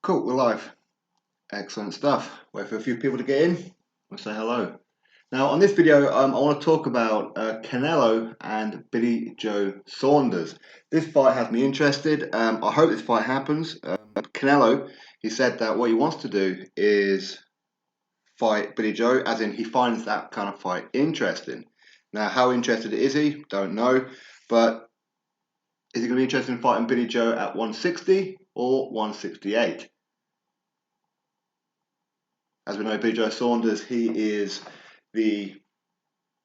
Cool, we're live. Excellent stuff. Wait for a few people to get in. We'll say hello. Now, on this video, I want to talk about Canelo and Billy Joe Saunders. This fight has me interested. I hope this fight happens. Canelo, he said that what he wants to do is fight Billy Joe, as in he finds that kind of fight interesting. Now, how interested is he? Don't know. But is he going to be interested in fighting Billy Joe at 160 or 168? As we know, Billy Joe Saunders, he is the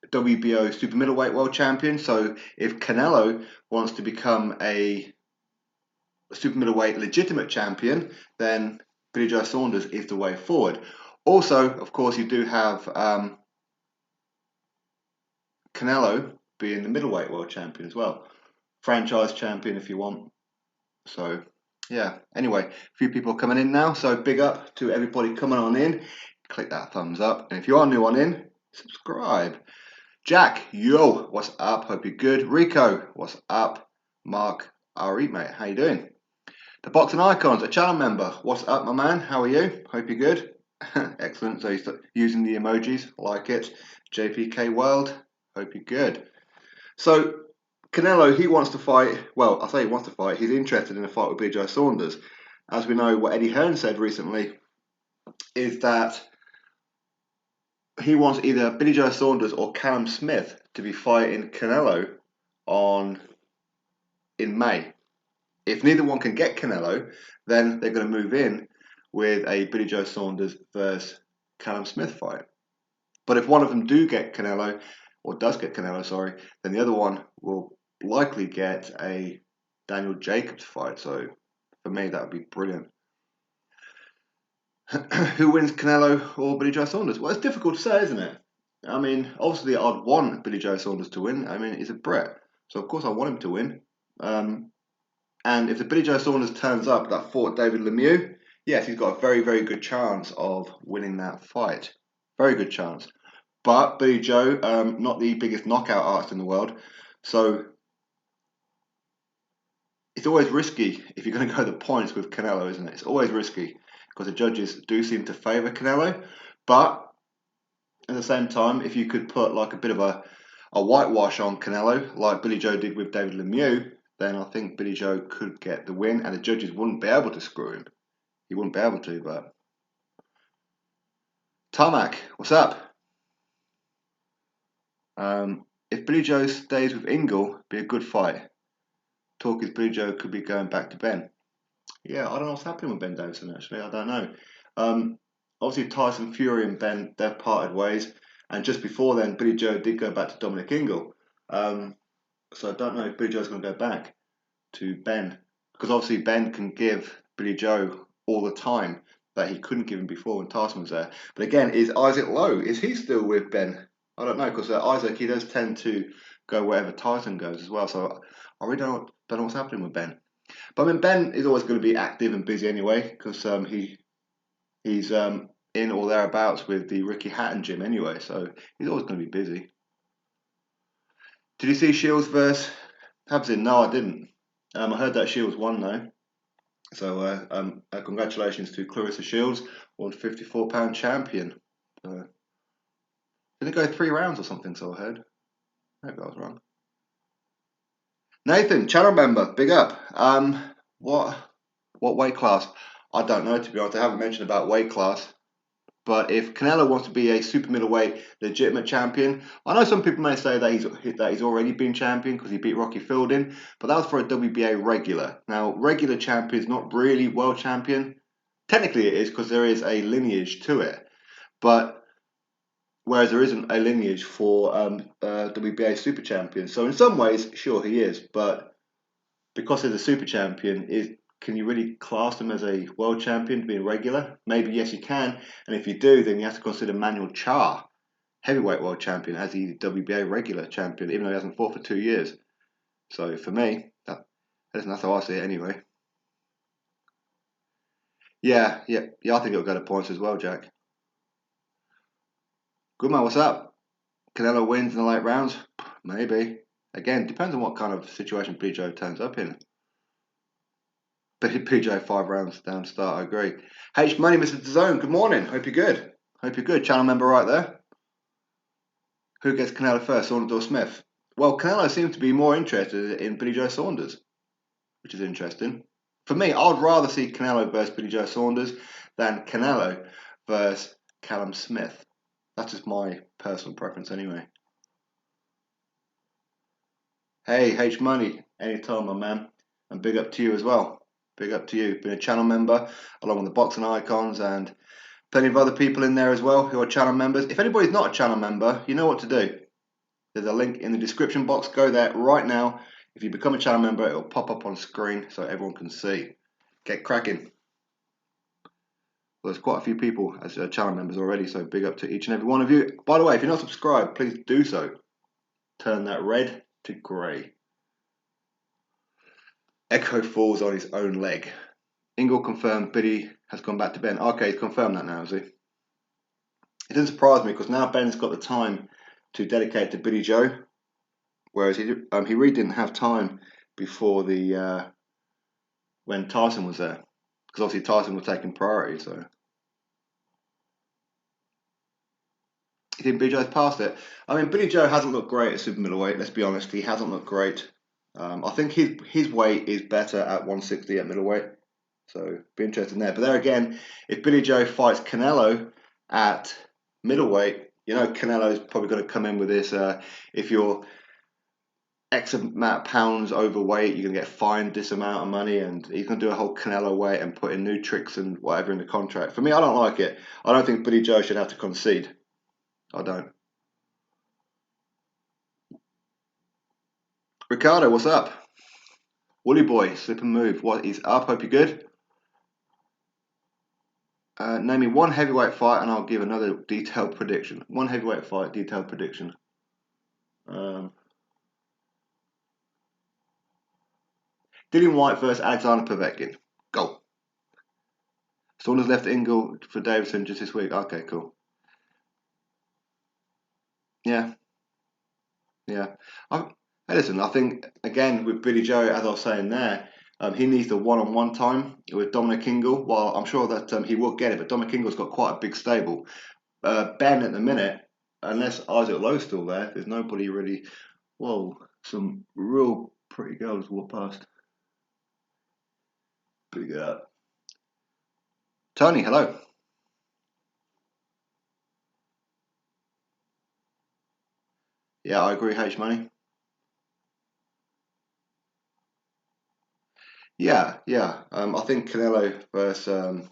WBO super middleweight world champion. So if Canelo wants to become a super middleweight legitimate champion, then Billy Joe Saunders is the way forward. Also, of course, you do have Canelo being the middleweight world champion as well. Franchise champion if you want. So yeah, anyway, a few people coming in now, so big up to everybody coming on in. Click that thumbs up, and if you are new on in, subscribe. Jack, yo, what's up? Hope you're good. Rico, what's up? Mark, alright mate, how you doing? The Boxing Icons, a channel member, what's up my man? How are you? Hope you're good. Excellent, so you're using the emojis, like it. JPK World, hope you're good. So Canelo, he wants to fight, well, I say he wants to fight, he's interested in a fight with Billy Joe Saunders. As we know, what Eddie Hearn said recently is that he wants either Billy Joe Saunders or Callum Smith to be fighting Canelo in May. If neither one can get Canelo, then they're going to move in with a Billy Joe Saunders versus Callum Smith fight. But if one of them do get Canelo, or does get Canelo, sorry, then the other one will likely get a Daniel Jacobs fight. So for me, that would be brilliant. Who wins, Canelo or Billy Joe Saunders? Well, it's difficult to say, isn't it? I mean, obviously, I'd want Billy Joe Saunders to win. I mean, he's a Brit, so of course I want him to win. And if the Billy Joe Saunders turns up that fought David Lemieux, yes, he's got a very, very good chance of winning that fight. Very good chance. But Billy Joe, not the biggest knockout artist in the world, so it's always risky if you're going to go the points with Canelo, isn't it? It's always risky because the judges do seem to favour Canelo. But at the same time, if you could put like a bit of a whitewash on Canelo, like Billy Joe did with David Lemieux, then I think Billy Joe could get the win and the judges wouldn't be able to screw him. He wouldn't be able to, but... Tarmac, what's up? If Billy Joe stays with Ingle, be a good fight. Talk is Billy Joe could be going back to Ben. Yeah, I don't know what's happening with Ben Davison, actually. I don't know. Obviously, Tyson Fury and Ben, they've parted ways. And just before then, Billy Joe did go back to Dominic Ingle. So I don't know if Billy Joe's going to go back to Ben. Because obviously Ben can give Billy Joe all the time that he couldn't give him before when Tyson was there. But again, is Isaac Lowe, is he still with Ben? I don't know, because Isaac, he does tend to go wherever Tyson goes as well. So I really don't know what's happening with Ben. But I mean, Ben is always going to be active and busy anyway, because he's in or thereabouts with the Ricky Hatton gym anyway, so he's always going to be busy. Did you see Shields versus Habsin? No, I didn't. I heard that Shields won though. So congratulations to Clarissa Shields, 154-pound champion. Did it go 3 rounds or something? So I heard. Maybe I was wrong. Nathan, channel member, big up. What weight class? I don't know, to be honest. I haven't mentioned about weight class. But if Canelo wants to be a super middleweight legitimate champion, I know some people may say that he's already been champion because he beat Rocky Fielding, but that was for a WBA regular. Now, regular champion is not really world champion. Technically it is, because there is a lineage to it. But whereas there isn't a lineage for WBA super champion. So in some ways, sure, he is. But because he's a super champion, can you really class him as a world champion being regular? Maybe yes, you can. And if you do, then you have to consider Manuel Charr, heavyweight world champion, as the WBA regular champion, even though he hasn't fought for 2 years. So for me, that's how I see it anyway. Yeah, I think it'll go to points as well, Jack. Good man, what's up? Canelo wins in the late rounds? Maybe. Again, depends on what kind of situation Billy Joe turns up in. Billy Joe 5 rounds down to start, I agree. H Money, Mr. DAZN, good morning. Hope you're good. Hope you're good. Channel member right there. Who gets Canelo first, Saunders or Smith? Well, Canelo seems to be more interested in Billy Joe Saunders, which is interesting. For me, I would rather see Canelo versus Billy Joe Saunders than Canelo versus Callum Smith. That's just my personal preference anyway. Hey, H Money, anytime, my man. And big up to you as well. Big up to you. Been a channel member along with the boxing icons and plenty of other people in there as well who are channel members. If anybody's not a channel member, you know what to do. There's a link in the description box. Go there right now. If you become a channel member, it'll pop up on screen so everyone can see. Get cracking. Well, there's quite a few people as channel members already, so big up to each and every one of you. By the way, if you're not subscribed, please do so. Turn that red to grey. Echo falls on his own leg. Ingle confirmed Billy has gone back to Ben. Okay, he's confirmed that now, has he? It doesn't surprise me because now Ben's got the time to dedicate to Billy Joe, whereas he really didn't have time before the when Tyson was there, because obviously Tyson was taking priority. So you think Billy Joe's past it? I mean, Billy Joe hasn't looked great at super middleweight. Let's be honest, he hasn't looked great. I think his weight is better at 160 at middleweight, so be interested in there. But there again, if Billy Joe fights Canelo at middleweight, you know Canelo's probably going to come in with this. If you're X amount of pounds overweight, you're going to get fined this amount of money, and he's going to do a whole Canelo way and put in new tricks and whatever in the contract. For me, I don't like it. I don't think Billy Joe should have to concede. I don't. Ricardo, what's up? Woolly boy, slip and move. What is up? Hope you're good. Name me one heavyweight fight and I'll give another detailed prediction. One heavyweight fight, detailed prediction. Dillian White versus Alexander Povetkin. Go. Saunders left Ingle for Davidson just this week. Okay, cool. Yeah. Hey, listen, I think, again, with Billy Joe, as I was saying there, he needs the one-on-one time with Dominic Ingle. While I'm sure that he will get it, but Dominic Ingle's got quite a big stable. Ben, at the minute, unless Isaac Lowe's still there, there's nobody really. Whoa, some real pretty girls walk past. Big up. Tony, hello. Yeah, I agree, H Money. Yeah. I think Canelo versus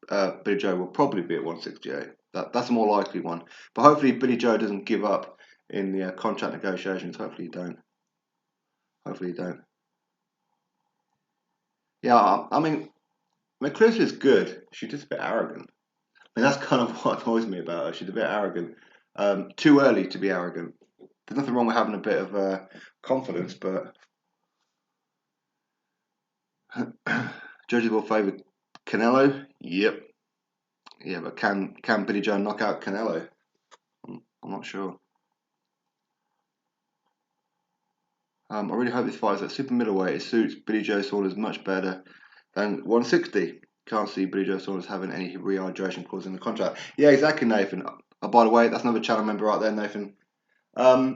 Billy Joe will probably be at 168. That's a more likely one. But hopefully Billy Joe doesn't give up in the contract negotiations. Hopefully you don't. Yeah, I mean, Clarissa's good. She's just a bit arrogant. I mean, that's kind of what annoys me about her. She's a bit arrogant. Too early to be arrogant. There's nothing wrong with having a bit of confidence, but judges will favour Canelo. Yep. Yeah, but can Billy Joe knock out Canelo? I'm not sure. I really hope this fight is at super middleweight. It suits Billy Joe Saunders much better than 160. Can't see Billy Joe Saunders having any rehydration clause in the contract. Yeah, exactly, Nathan. By the way, that's another channel member right there, Nathan. Yeah,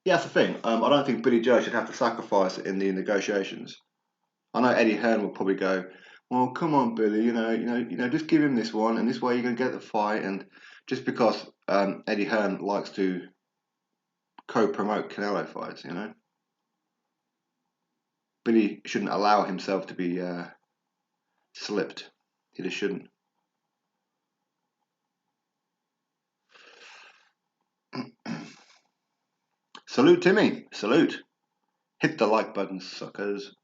that's the thing. I don't think Billy Joe should have to sacrifice in the negotiations. I know Eddie Hearn will probably go, "Well, come on, Billy. Just give him this one, and this way you're going to get the fight." And just because Eddie Hearn likes to co-promote Canelo fights, Billy shouldn't allow himself to be slipped. He just shouldn't. Salute, Timmy. Salute. Hit the like button, suckers.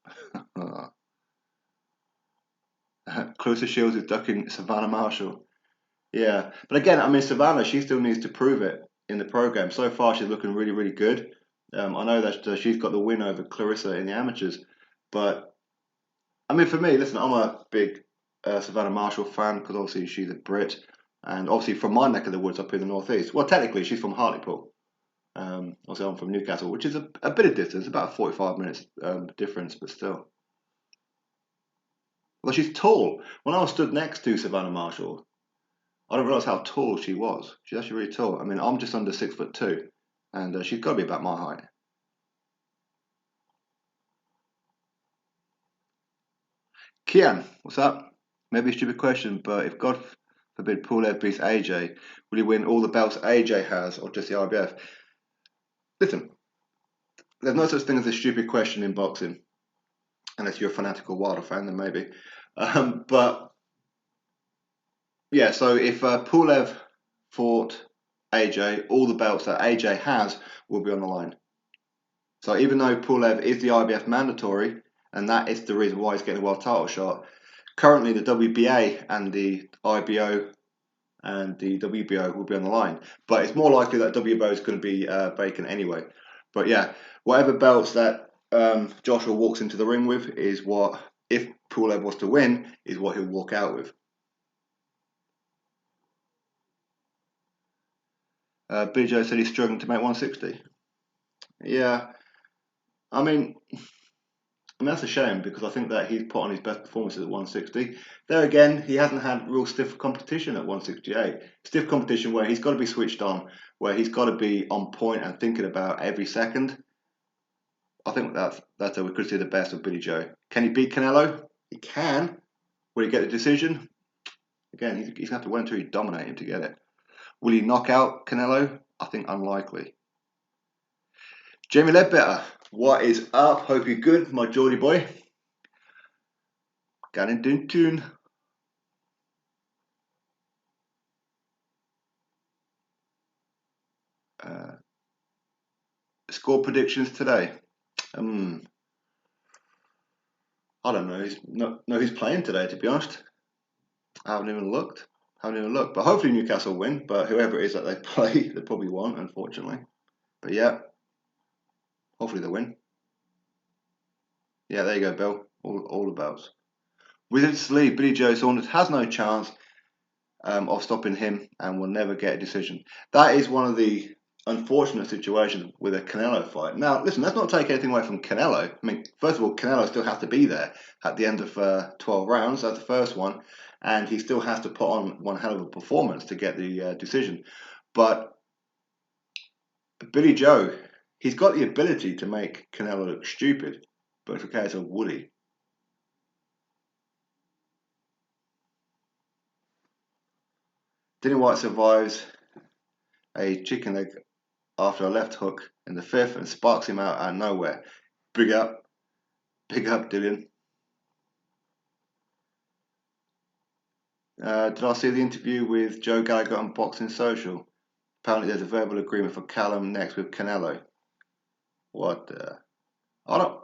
Clarissa Shields is ducking Savannah Marshall. Yeah, but again, I mean, Savannah, she still needs to prove it in the program. So far, she's looking really, really good. I know that she's got the win over Clarissa in the amateurs, but I mean, for me, listen, I'm a big Savannah Marshall fan because obviously she's a Brit, and obviously from my neck of the woods up in the northeast. Well, technically, she's from Hartlepool. Obviously, I'm from Newcastle, which is a bit of distance, about 45 minutes difference, but still. Well, she's tall. When I was stood next to Savannah Marshall, I didn't realise how tall she was. She's actually really tall. I mean, I'm just under 6'2", and she's got to be about my height. Kian, what's up? Maybe a stupid question, but if God forbid Pulev beats AJ, will he win all the belts AJ has, or just the IBF? Listen, there's no such thing as a stupid question in boxing, unless you're a fanatical Wilder fan, then maybe. But yeah, so if Pulev fought AJ, all the belts that AJ has will be on the line. So even though Pulev is the IBF mandatory, and that is the reason why he's getting a world title shot, currently the WBA and the IBO and the WBO will be on the line. But it's more likely that WBO is going to be vacant anyway. But yeah, whatever belts that Joshua walks into the ring with is what, if Pulev was to win, is what he'll walk out with. Billy Joe said he's struggling to make 160. Yeah, I mean that's a shame because I think that he's put on his best performances at 160. There again, he hasn't had real stiff competition at 168. Stiff competition where he's got to be switched on, where he's got to be on point and thinking about every second. I think that's where we could see the best of Billy Joe. Can he beat Canelo? He can. Will he get the decision? Again, he's going to have to wait until he dominate him to get it. Will he knock out Canelo? I think unlikely. Jamie Ledbetter, what is up? Hope you're good, my Geordie boy. Gannon Doon Toon. Score predictions today. I don't know. Who's playing today, to be honest. I haven't even looked. But hopefully Newcastle win. But whoever it is that they play, they probably won't, unfortunately. But yeah, hopefully they win. Yeah, there you go, Bill. All the bells. Wizards lead. Billy Joe Saunders has no chance of stopping him and will never get a decision. That is one of the unfortunate situations with a Canelo fight. Now, listen, let's not take anything away from Canelo. I mean, first of all, Canelo still has to be there at the end of 12 rounds. That's the first one. And he still has to put on one hell of a performance to get the decision. But Billy Joe, he's got the ability to make Canelo look stupid. But it's a case of would he? Dillian White survives a chicken leg after a left hook in the fifth and sparks him out of nowhere. Big up Dillian. Did I see the interview with Joe Gallagher on Boxing Social? Apparently there's a verbal agreement for Callum next with Canelo. What? I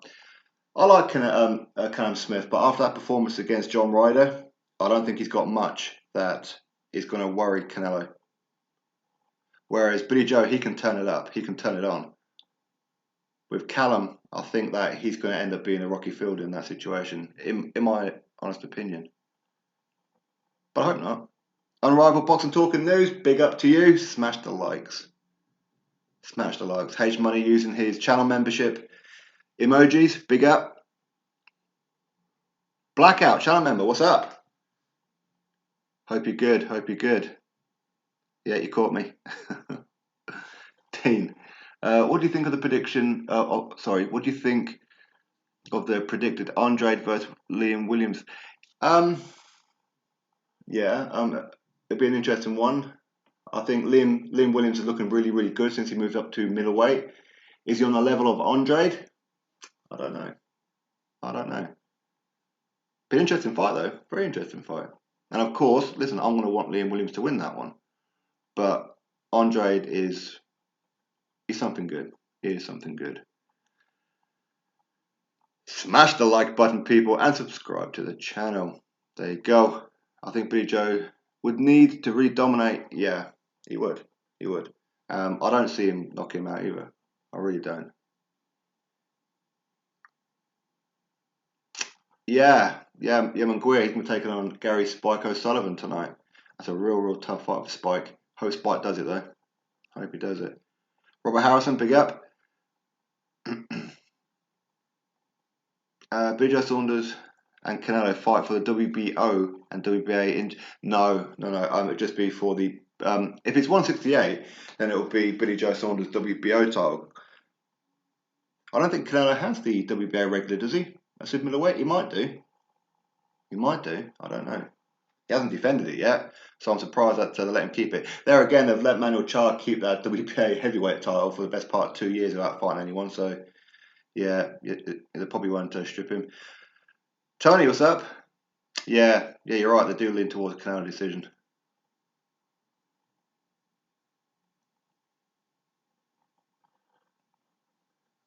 like Callum Smith, but after that performance against John Ryder, I don't think he's got much that is going to worry Canelo. Whereas Billy Joe, he can turn it up, he can turn it on. With Callum, I think that he's going to end up being a rocky field in that situation, in my honest opinion. But I hope not. Unrivaled Boxing Talking News, big up to you. Smash the likes. Smash the likes. H Money using his channel membership emojis, big up. Blackout, channel member, what's up? Hope you're good. Yeah, you caught me. Dean, what do you think of the prediction? What do you think of the predicted Andrade versus Liam Williams? It'd be an interesting one. I think Liam Williams is looking really, really good since he moved up to middleweight. Is he on the level of Andrade? I don't know. Be an interesting fight though. Very interesting fight. And of course, listen, I'm going to want Liam Williams to win that one. But Andrade is something good. He is something good. Smash the like button, people, and subscribe to the channel. There you go. I think Billy Joe would need to re-dominate. Yeah, he would. I don't see him knock him out either. I really don't. Yeah, McGuigan, he's going to take on Gary Spike O'Sullivan tonight. That's a real tough fight for Spike. Hope Spike does it though. Hope he does it. Robert Harrison, big up. Billy Joe Saunders and Canelo fight for the WBO and WBA. No. It'd just be for the. If it's 168, then it will be Billy Joe Saunders WBO title. I don't think Canelo has the WBA regular, does he? At super middleweight, he might do. I don't know. He hasn't defended it yet, so I'm surprised that they let him keep it. There again, they've let Manuel Charr keep that WBA heavyweight title for the best part of 2 years without fighting anyone. So, yeah, they probably won't strip him. Tony, what's up? Yeah, you're right. They do lean towards a Canelo decision.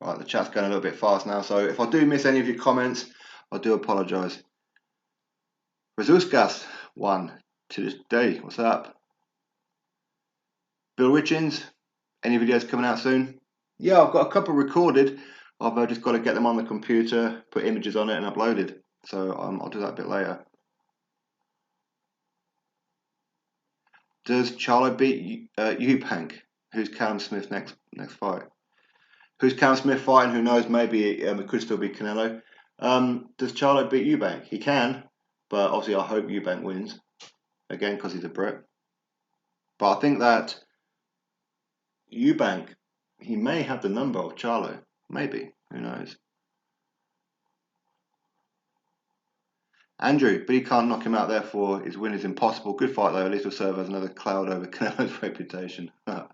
Right, the chat's going a little bit fast now, so if I do miss any of your comments, I do apologise. Razuskas, 1 to this day. What's up? Bill Richins, any videos coming out soon? Yeah, I've got a couple recorded. I've just got to get them on the computer, put images on it, and upload it. So I'll do that a bit later. Does Charlo beat Eubank? Who's Callum Smith next fight? Who's Callum Smith fighting? Who knows? Maybe it could still be Canelo. Does Charlo beat Eubank? He can, but obviously I hope Eubank wins again because he's a Brit. But I think that Eubank, he may have the number of Charlo. Maybe. Who knows? Andrew, but he can't knock him out, therefore his win is impossible. Good fight though, at least will serve as another cloud over Canelo's reputation. Yeah.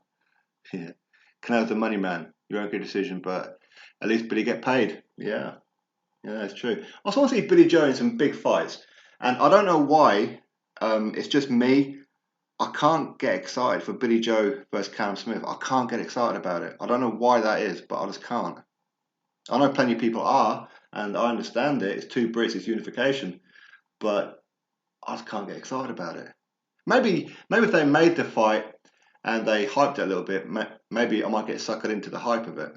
Canelo's the money man. Your own good decision, but at least Billy get paid. Yeah, that's true. I also want to see Billy Joe in some big fights. And I don't know why, it's just me. I can't get excited for Billy Joe versus Callum Smith. I can't get excited about it. I don't know why that is, but I just can't. I know plenty of people are, and I understand it. It's two Brits, it's unification. But I just can't get excited about it. Maybe if they made the fight and they hyped it a little bit, maybe I might get suckered into the hype of it.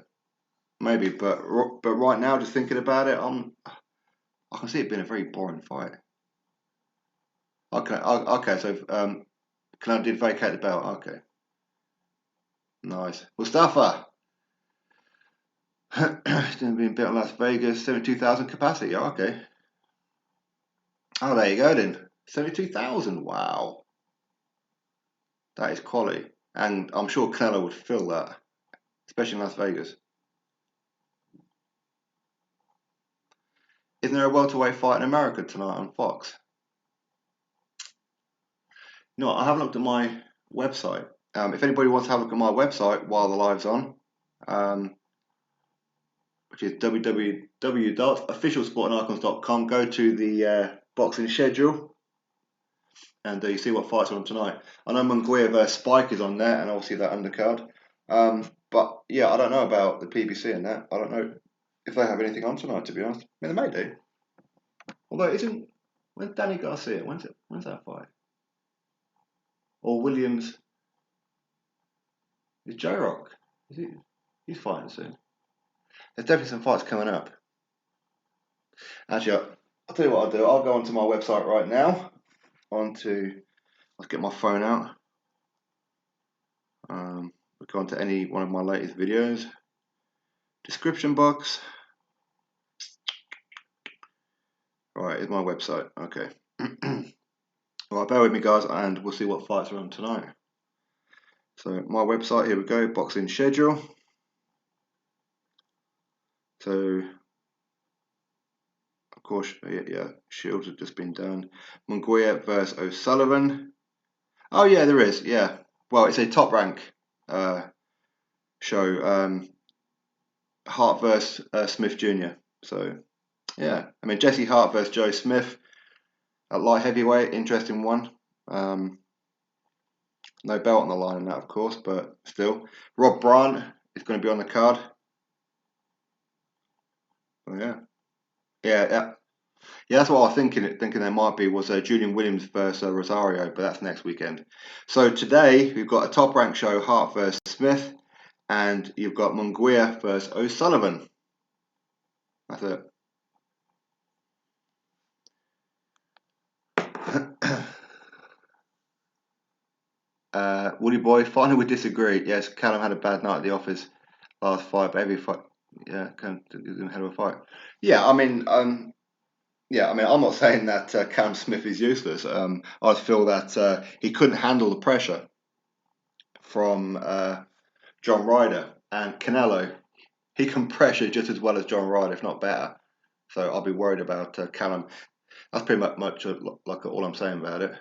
Maybe, but right now, just thinking about it, I can see it being a very boring fight. Okay. So Canelo did vacate the belt. Okay, nice. Mustafa, it's going to be a bit of Las Vegas, 72,000 capacity. Yeah, okay. Oh, there you go then. 72,000. Wow. That is quality. And I'm sure Canelo would fill that, especially in Las Vegas. Isn't there a welterweight fight in America tonight on Fox? No, I haven't looked at my website. If anybody wants to have a look at my website while the live's on, which is www.officialsportingicons.com, go to the boxing schedule and you see what fights are on tonight. I know McGuigan versus Spike is on there, and obviously that undercard. But yeah, I don't know about the PBC and that. I don't know if they have anything on tonight, to be honest. I mean, they may do. Although, when's Danny Garcia? When's that fight? Or Williams? Is J Rock? He's fighting soon. There's definitely some fights coming up. Actually, I'll tell you what I'll do. I'll go onto my website right now. Let's get my phone out. We'll go onto any one of my latest videos. Description box. Alright, here's my website. Okay. Alright, bear with me guys, and we'll see what fights are on tonight. So my website, here we go, boxing schedule. So of course, yeah, Shields have just been done. Munguia versus O'Sullivan. Oh yeah, there is, yeah. Well, it's a top rank show. Hart versus Smith Jr. So yeah, I mean Jesse Hart versus Joe Smith at light heavyweight, interesting one. No belt on the line in that, of course, but still. Rob Brant is going to be on the card. Oh, yeah. That's what I was thinking there might be was Julian Williams versus Rosario, but that's next weekend. So today we've got a top rank show, Hart versus Smith, and you've got Munguia versus O'Sullivan. That's it. Woody Boy, finally we disagree. Yes, Callum had a bad night at the office last fight, but every fight, yeah, didn't have a fight. Yeah, I mean, Yeah, I mean, I'm not saying that Cam Smith is useless. I feel that he couldn't handle the pressure from John Ryder and Canelo. He can pressure just as well as John Ryder, if not better. So I'll be worried about Callum. That's pretty much like all I'm saying about it.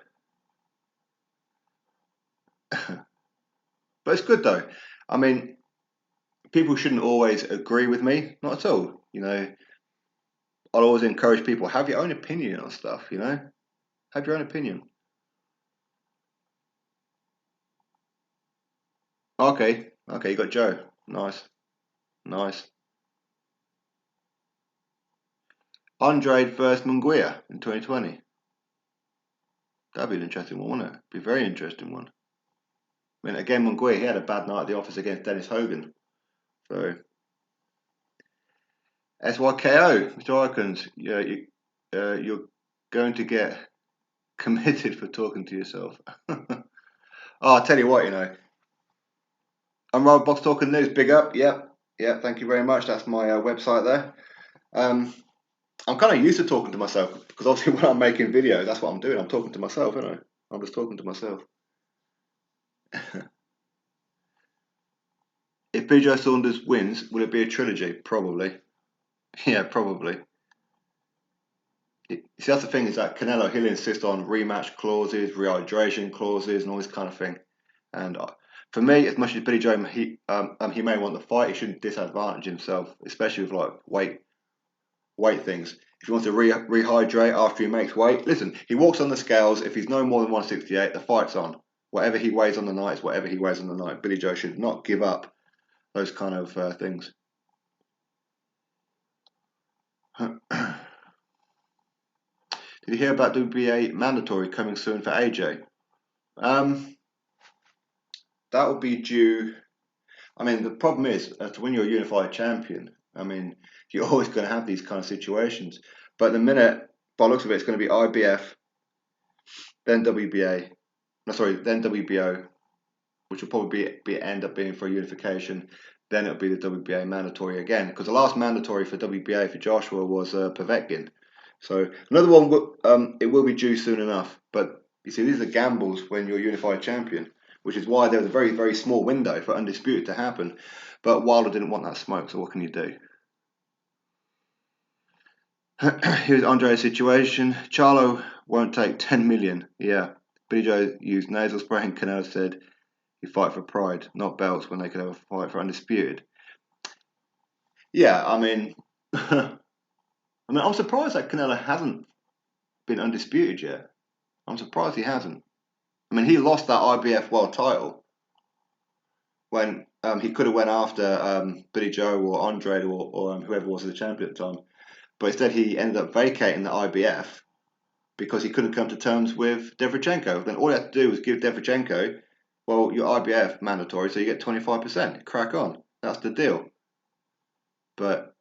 But it's good though. I mean, people shouldn't always agree with me. Not at all. You know, I'll always encourage people, have your own opinion on stuff, you know? Have your own opinion. Okay, okay, you got Joe. Nice, nice. Andre versus McGuigan in 2020. That'd be an interesting one, wouldn't it? Be a very interesting one. I mean, again, McGuigan, he had a bad night at the office against Dennis Hogan. So, SYKO, Mr. Arkins, yeah, you're going to get committed for talking to yourself. Oh, I'll tell you what, you know, Unrivaled Box Talking News, big up. Yep, yep. Thank you very much. That's my website there. I'm kind of used to talking to myself because obviously when I'm making videos, that's what I'm doing. I'm talking to myself, you know. I'm just talking to myself. If Billy Joe Saunders wins, will it be a trilogy? Probably. Yeah, probably. See, that's the thing is that Canelo, he'll insist on rematch clauses, rehydration clauses, and all this kind of thing. And for me, as much as Billy Joe, he may want the fight, he shouldn't disadvantage himself, especially with like weight things. If he wants to rehydrate after he makes weight, listen, he walks on the scales. If he's no more than 168, the fight's on. Whatever he weighs on the night is whatever he weighs on the night. Billy Joe should not give up those kind of things. Did you hear about WBA mandatory coming soon for AJ? That will be due. I mean, the problem is, when you're a unified champion, I mean, you're always going to have these kind of situations. But the minute, by the looks of it, it's going to be IBF, then WBA, no, sorry, then WBO, which will probably end up being for a unification. Then it'll be the WBA mandatory again, because the last mandatory for WBA for Joshua was Povetkin. So another one, it will be due soon enough. But you see, these are gambles when you're a unified champion, which is why there was a very, very small window for undisputed to happen. But Wilder didn't want that smoke, so what can you do? Here's Andre's situation. Charlo won't take 10 million. Yeah. Billy Joe used nasal spray and Canelo said he fight for pride, not belts, when they could have a fight for undisputed. Yeah, I mean, I'm surprised that Canelo hasn't been undisputed yet. I'm surprised he hasn't. I mean, he lost that IBF world title when he could have went after Billy Joe or Andre or whoever was the champion at the time. But instead, he ended up vacating the IBF because he couldn't come to terms with Devrichenko. Then all he had to do was give Devrichenko, well, your IBF mandatory, so you get 25%. Crack on. That's the deal. But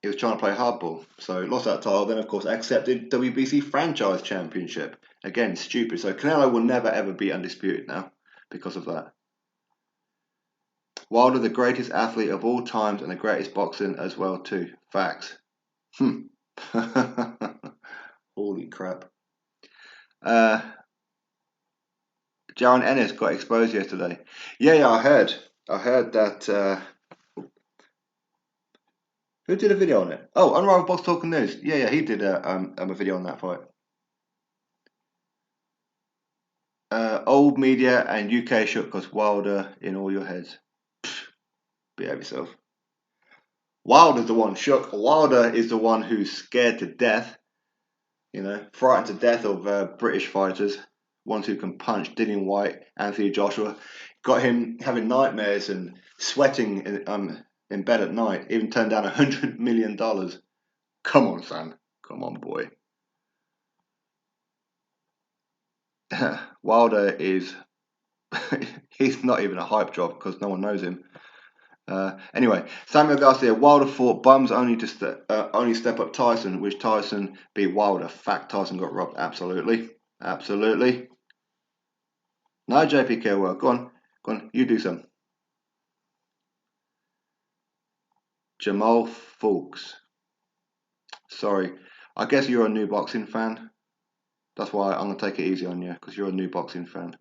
he was trying to play hardball, so lost that title. Then, of course, accepted WBC Franchise Championship. Again, stupid. So Canelo will never ever be undisputed now because of that. Wilder, the greatest athlete of all times and the greatest boxing as well too. Facts. Holy crap. Jaron Ennis got exposed yesterday. Yeah, I heard. I heard that. Who did a video on it? Oh, Unrivaled Box Talking News. Yeah, he did a video on that fight. Old media and UK shook because Wilder in all your heads. Behave yourself. Wilder's the one shook. Wilder is the one who's scared to death. You know, frightened to death of British fighters. Ones who can punch. Dillian White, Anthony Joshua. Got him having nightmares and sweating in bed at night. Even turned down $100 million. Come on, son. Come on, boy. Wilder is... he's not even a hype job because no one knows him. Anyway, Samuel Garcia. Wilder fought bums only to only step up Tyson, which Tyson beat Wilder. Fact, Tyson got robbed. Absolutely. Absolutely. No, JP Carewell. Go on. You do some. Jamal Fulks. Sorry. I guess you're a new boxing fan. That's why I'm going to take it easy on you, because you're a new boxing fan.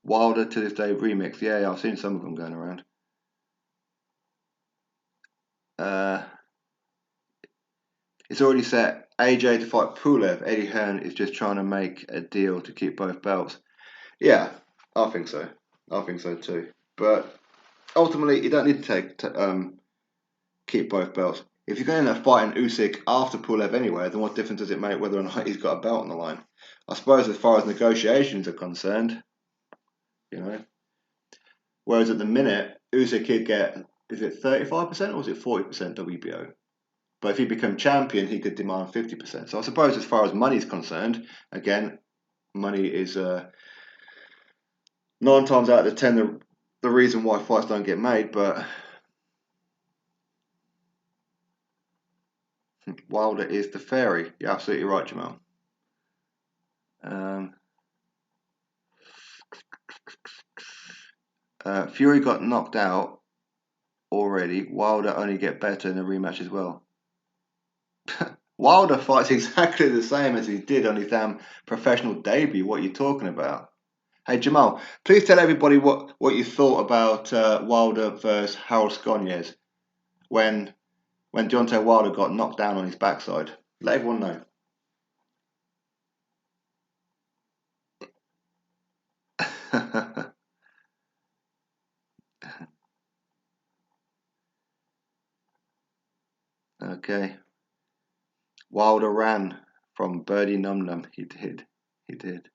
Wilder to this day remix. Yeah, I've seen some of them going around. It's already set AJ to fight Pulev. Eddie Hearn is just trying to make a deal to keep both belts. Yeah, I think so. I think so too. But ultimately, you don't need to keep both belts. If you're going to end up fighting Usyk after Pulev anyway, then what difference does it make whether or not he's got a belt on the line? I suppose as far as negotiations are concerned, you know. Whereas at the minute, Usyk could get, is it 35% or is it 40% WBO? But if he become champion, he could demand 50%. So I suppose as far as money is concerned, again, money is 9 times out of 10 the reason why fights don't get made. But Wilder is the fairy. You're absolutely right, Jamal. Fury got knocked out already. Wilder only get better in a rematch as well. Wilder fights exactly the same as he did on his damn professional debut. What are you talking about? Hey Jamal, please tell everybody what you thought about Wilder versus Harold Sconiez when Deontay Wilder got knocked down on his backside. Let everyone know. Okay. Wilder ran from Birdie Num Num. He did. He did.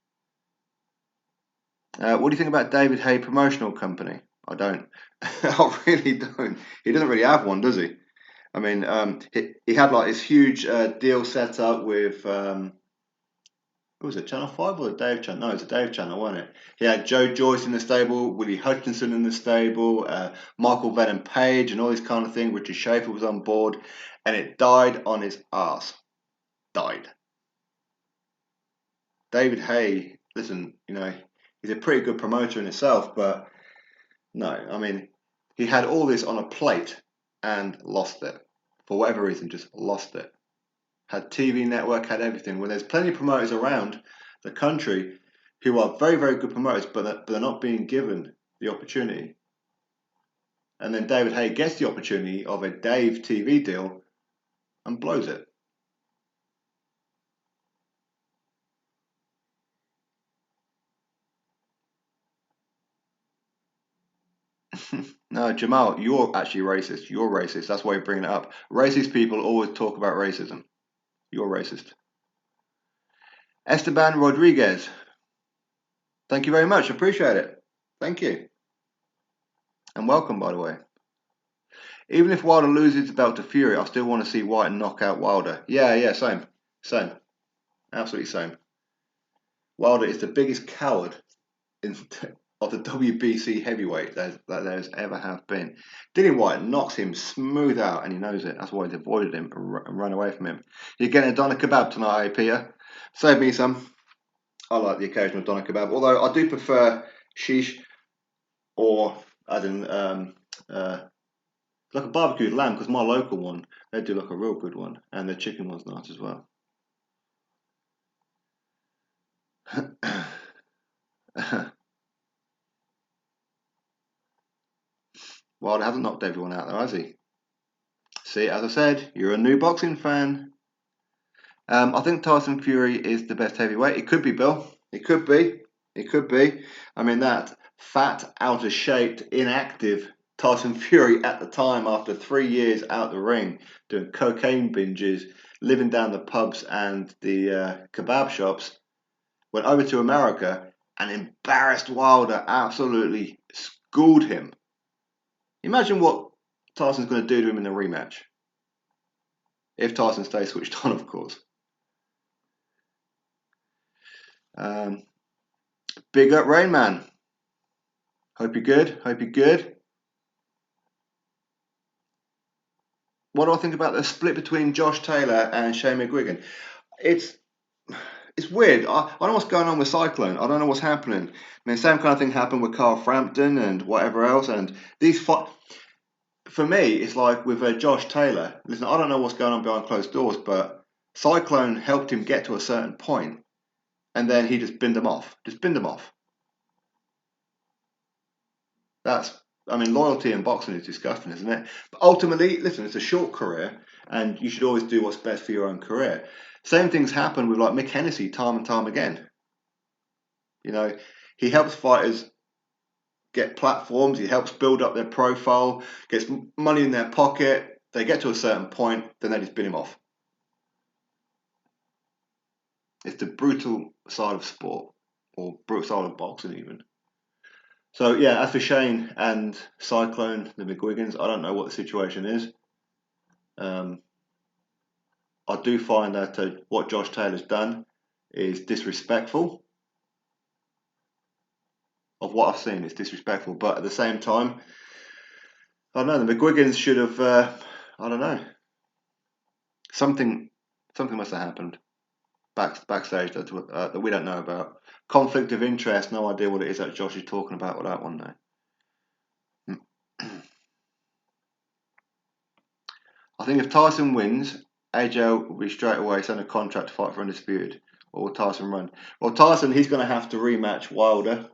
What do you think about David Haye Promotional Company? I don't. I really don't. He doesn't really have one, does he? I mean, he had like this huge deal set up with who was it, Channel 5 or the Dave Channel? No, it's a Dave Channel, wasn't it? He had Joe Joyce in the stable, Willie Hutchinson in the stable, Michael Venom Page and all this kind of thing. Richard Schaefer was on board, and it died on his ass. Died. David Haye, listen, he's a pretty good promoter in itself, but no, I mean, he had all this on a plate and lost it. For whatever reason, just lost it. Had TV network, had everything. Well, there's plenty of promoters around the country who are very, very good promoters, but they're not being given the opportunity. And then David Haye gets the opportunity of a Dave TV deal and blows it. No, Jamal, you're actually racist. You're racist. That's why you're bringing it up. Racist people always talk about racism. You're racist. Esteban Rodriguez. Thank you very much. Appreciate it. Thank you. And welcome, by the way. Even if Wilder loses the belt to Fury, I still want to see White knock out Wilder. Yeah, same. Absolutely same. Wilder is the biggest coward of the WBC heavyweight that there's ever have been. Dillian White knocks him smooth out, and he knows it. That's why he's avoided him and run away from him. You're getting a doner kebab tonight, Peter? Save me some. I like the occasional doner kebab, although I do prefer shish or, as in, like a barbecued lamb, because my local one, they do like a real good one, and the chicken one's nice as well. Wilder hasn't knocked everyone out though, has he? See, as I said, you're a new boxing fan. I think Tyson Fury is the best heavyweight. It could be, Bill. It could be. It could be. I mean, that fat, out of shape, inactive Tyson Fury at the time, after 3 years out the ring, doing cocaine binges, living down the pubs and the kebab shops, went over to America and embarrassed Wilder, absolutely schooled him. Imagine what Tyson's going to do to him in the rematch. If Tyson stays switched on, of course. Big up Rain Man. Hope you're good. Hope you're good. What do I think about the split between Josh Taylor and Shane McGuigan? It's weird. I don't know what's going on with Cyclone. I don't know what's happening. I mean, same kind of thing happened with Carl Frampton and whatever else. And these for me, it's like with Josh Taylor. Listen, I don't know what's going on behind closed doors, but Cyclone helped him get to a certain point, and then he just binned him off. Just binned him off. Loyalty in boxing is disgusting, isn't it? But ultimately, listen, it's a short career, and you should always do what's best for your own career. Same things happen with like Mick Hennessy time and time again. He helps fighters get platforms, he helps build up their profile, gets money in their pocket. They get to a certain point, then they just bin him off. It's the brutal side of sport, or brutal side of boxing even. So yeah, as for Shane and Cyclone, the McGuigans, I don't know what the situation is. I do find that what Josh Taylor's done is disrespectful. Of what I've seen, it's disrespectful. But at the same time, I don't know, the McGuigans should have, I don't know, something must have happened backstage that we don't know about. Conflict of interest, no idea what it is that Josh is talking about with that one though. I think if Tyson wins, AJ will be straight away signed a contract to fight for Undisputed. Or will Tyson run? Well, Tyson, he's going to have to rematch Wilder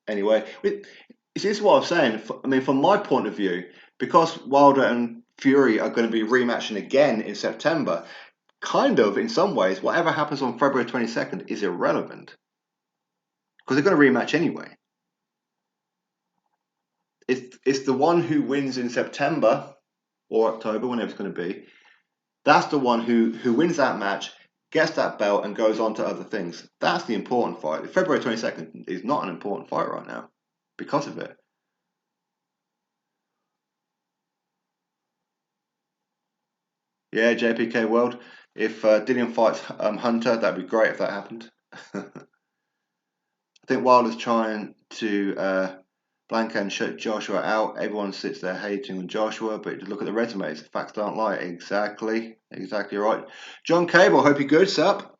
anyway. This is what I'm saying. I mean, from my point of view, because Wilder and Fury are going to be rematching again in September, kind of, in some ways, whatever happens on February 22nd is irrelevant. Because they're going to rematch anyway. It's the one who wins in September or October, whenever it's going to be. That's the one who wins that match, gets that belt, and goes on to other things. That's the important fight. February 22nd is not an important fight right now because of it. Yeah, JPK World. If Dillian fights Hunter, that'd be great if that happened. I think Wilder's trying to blank and shut Joshua out. Everyone sits there hating on Joshua, but just look at the resumes. Facts don't lie. Exactly right. John Cable, hope you're good, sup?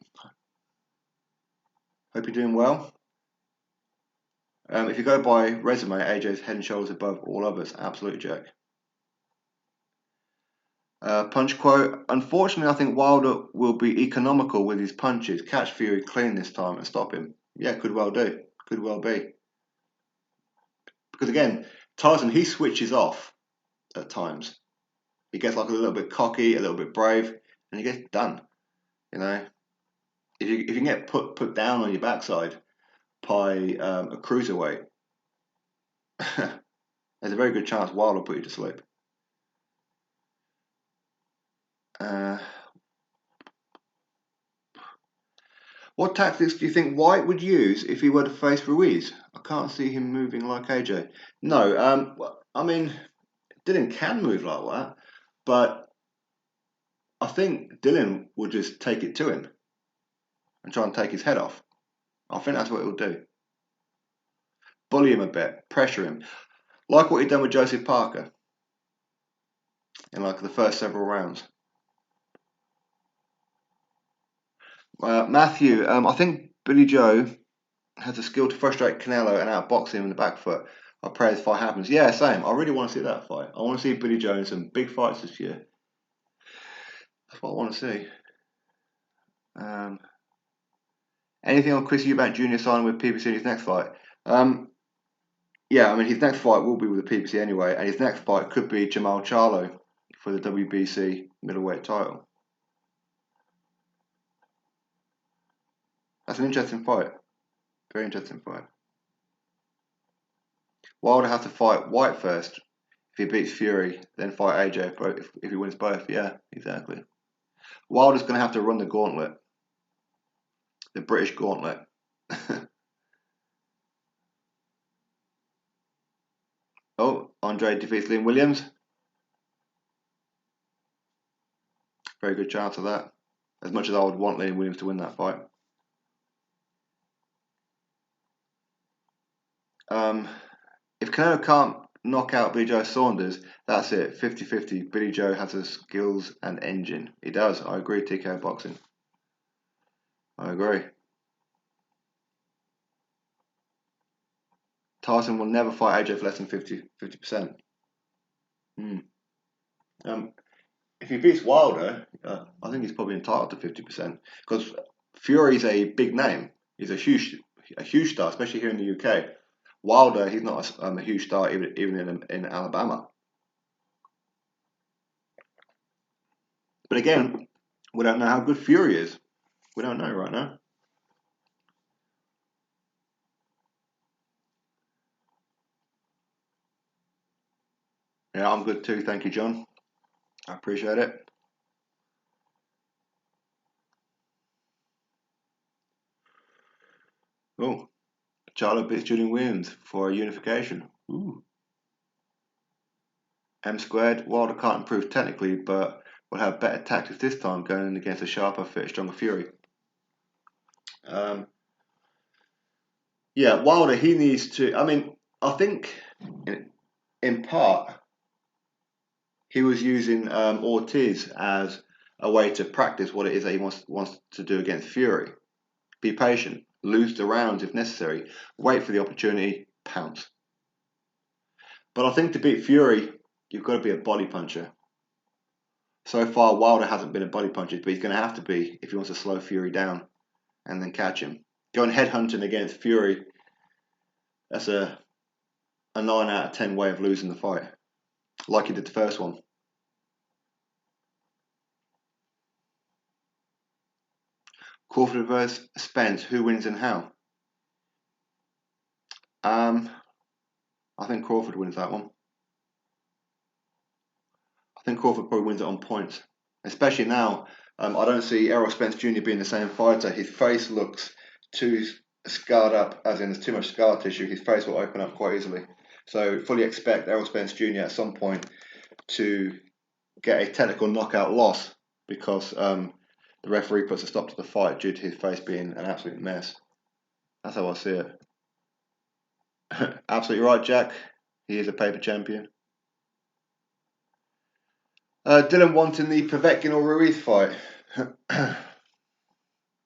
Hope you're doing well. If you go by resume, AJ's head and shoulders above all others. Absolute Jack. Punch quote. Unfortunately, I think Wilder will be economical with his punches. Catch Fury clean this time and stop him. Yeah, could well do. Could well be. Because again, Tyson, he switches off at times. He gets like a little bit cocky, a little bit brave, and he gets done. If you can get put down on your backside by a cruiserweight, there's a very good chance Wilder will put you to sleep. What tactics do you think White would use if he were to face Ruiz? I can't see him moving like AJ. No, Dylan can move like that, but I think Dylan will just take it to him and try and take his head off. I think that's what he'll do. Bully him a bit, pressure him, like what he'd done with Joseph Parker in like the first several rounds. Matthew, I think Billy Joe has the skill to frustrate Canelo and outbox him in the back foot. I pray this fight happens. Yeah, same. I really want to see that fight. I want to see Billy Joe in some big fights this year. That's what I want to see. Anything on Chris Eubank Jr. signing with PBC in his next fight? His next fight will be with the PBC anyway, and his next fight could be Jamal Charlo for the WBC middleweight title. That's an interesting fight. Very interesting fight. Wilder has to fight White first. If he beats Fury, then fight AJ if he wins both. Yeah, exactly. Wilder's going to have to run the gauntlet. The British gauntlet. Oh, Andre defeats Liam Williams. Very good chance of that. As much as I would want Liam Williams to win that fight. If Canelo can't knock out Billy Joe Saunders, that's it. 50-50. Billy Joe has the skills and engine. He does. I agree, TKO Boxing. I agree. Tyson will never fight AJ for less than 50%. Um, if he beats Wilder, I think he's probably entitled to 50% because Fury's a big name. He's a huge star, especially here in the UK. Wilder, he's not a huge star even in Alabama. But again, we don't know how good Fury is. We don't know right now. Yeah, I'm good too. Thank you, John. I appreciate it. Oh, Charlo beats Julian Williams for a unification. Ooh. M squared. Wilder can't improve technically, but will have better tactics this time going against a sharper, fitter, stronger Fury. Um, yeah, Wilder, he needs to. I mean, I think in part he was using Ortiz as a way to practice what it is that he wants to do against Fury. Be patient, lose the rounds if necessary, wait for the opportunity, pounce. But I think to beat Fury, you've got to be a body puncher. So far, Wilder hasn't been a body puncher, but he's going to have to be if he wants to slow Fury down and then catch him. Going headhunting against Fury, that's a 9 out of 10 way of losing the fight, like he did the first one. Crawford versus Spence, who wins and how? Um, I think Crawford wins that one. I think Crawford probably wins it on points, especially now. I don't see Errol Spence Jr. being the same fighter. His face looks too scarred up, as in there's too much scar tissue. His face will open up quite easily. So fully expect Errol Spence Jr. at some point to get a technical knockout loss because the referee puts a stop to the fight due to his face being an absolute mess. That's how I see it. Absolutely right, Jack. He is a paper champion. Dylan wanting the Povetkin or Ruiz fight.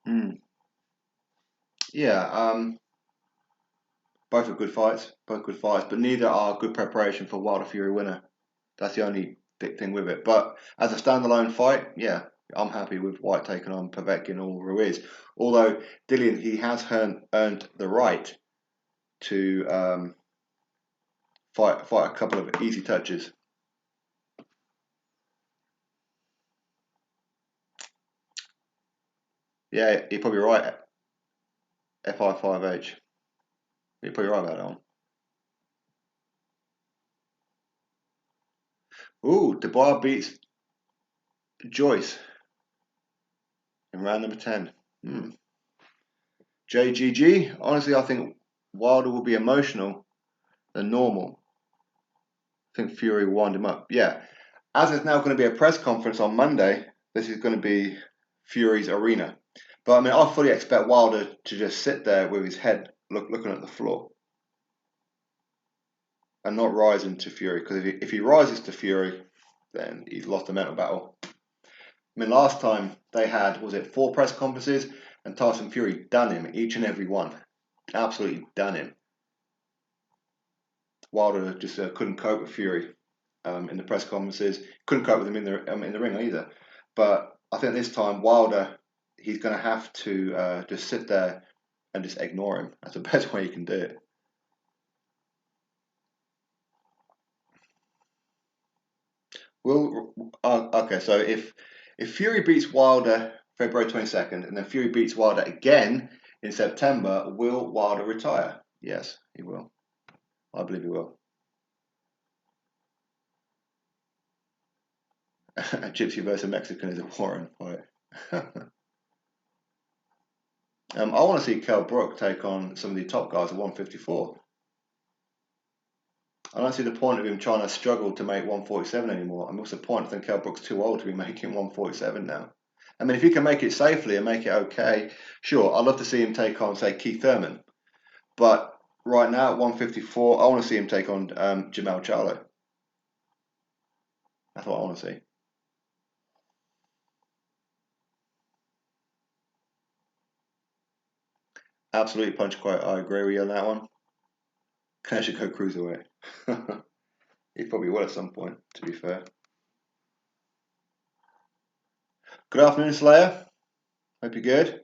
mm. Yeah, both are good fights. Both good fights, but neither are good preparation for Wilder Fury winner. That's the only big thing with it. But as a standalone fight, yeah, I'm happy with White taking on Povetkin or Ruiz. Although Dillian, he has earned the right to fight a couple of easy touches. Yeah, you're probably right. FI5H. You're probably right about that one. Ooh, Dubois beats Joyce in round number 10. Hmm. JGG, honestly, I think Wilder will be emotional than normal. I think Fury will wind him up. Yeah. As it's now going to be a press conference on Monday, this is going to be Fury's arena. But I mean, I fully expect Wilder to just sit there with his head looking at the floor and not rising to Fury. Because if he rises to Fury, then he's lost the mental battle. I mean, last time they had, was it 4 press conferences? And Tyson Fury done him, each and every one. Absolutely done him. Wilder just couldn't cope with Fury in the press conferences. Couldn't cope with him in the ring either. But I think this time Wilder, he's going to have to just sit there and just ignore him. That's the best way you can do it. Well, okay. So if Fury beats Wilder February 22nd, and then Fury beats Wilder again in September, will Wilder retire? Yes, he will. I believe he will. A Gypsy versus Mexican is a Warren fight. I want to see Kell Brook take on some of the top guys at 154. I don't see the point of him trying to struggle to make 147 anymore. I mean, what's the point? I think Kell Brook's too old to be making 147 now. I mean, if he can make it safely and make it okay, sure. I'd love to see him take on, say, Keith Thurman. But right now at 154, I want to see him take on Jamel Charlo. That's what I want to see. Absolutely punch quote. I agree with you on that one. Can actually go cruiserweight. He probably will at some point, to be fair. Good afternoon, Slayer. Hope you're good.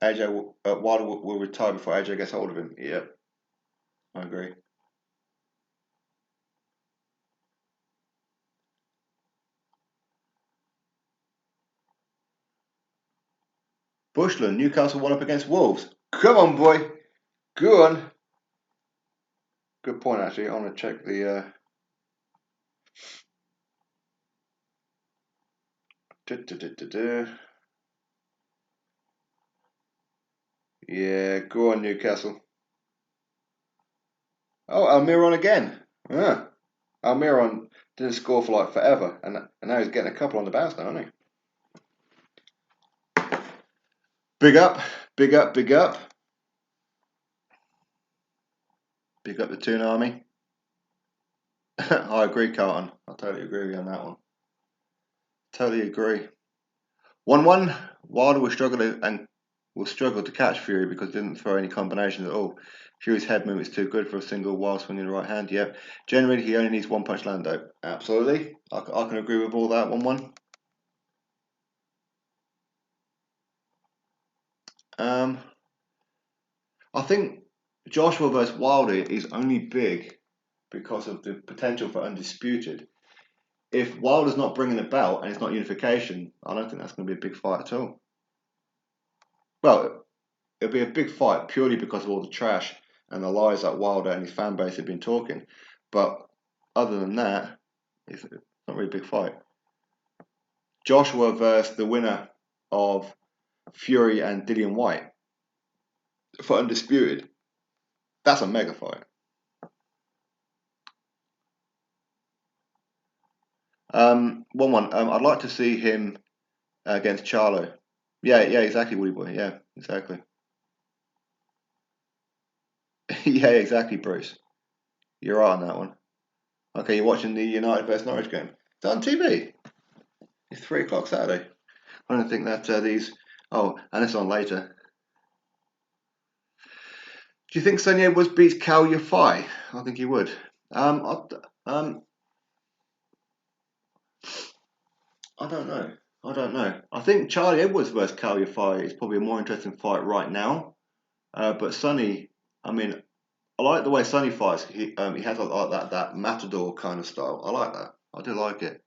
AJ Wilder will retire before AJ gets hold of him. Yep, I agree. Bushland, Newcastle won up against Wolves. Come on, boy. Go on. Good point, actually. I'm going to check the. Yeah, go on, Newcastle. Oh, Almiron again. Yeah. Almiron didn't score for like forever, and now he's getting a couple on the bounce now, isn't he? Big up, big up, big up. Big up the Toon Army. I agree, Carlton. I totally agree with you on that one. Totally agree. 1-1. Wilder will struggle to catch Fury because he didn't throw any combinations at all. Fury's head movement is too good for a single while swinging the right hand. Yep. Generally, he only needs one punch Lando. Absolutely. I can agree with all that. 1-1. I think Joshua versus Wilder is only big because of the potential for undisputed. If Wilder's not bringing a belt and it's not unification, I don't think that's going to be a big fight at all. Well, it'll be a big fight purely because of all the trash and the lies that Wilder and his fan base have been talking. But other than that, it's not really a big fight. Joshua versus the winner of Fury and Dillian White for undisputed. That's a mega fight. 1-1. I'd like to see him against Charlo. Yeah, exactly, Woody Boy. Yeah, exactly. Yeah, exactly, Bruce. You're right on that one. Okay, you're watching the United versus Norwich game. It's on TV. It's 3 o'clock Saturday. I don't think that these. Oh, and it's on later. Do you think Sonny Edwards beats Cal Yafai? I think he would. I don't know. I think Charlie Edwards versus Cal Yafai is probably a more interesting fight right now. But Sonny, I mean, I like the way Sonny fights. He has like that matador kind of style. I like that. I do like it.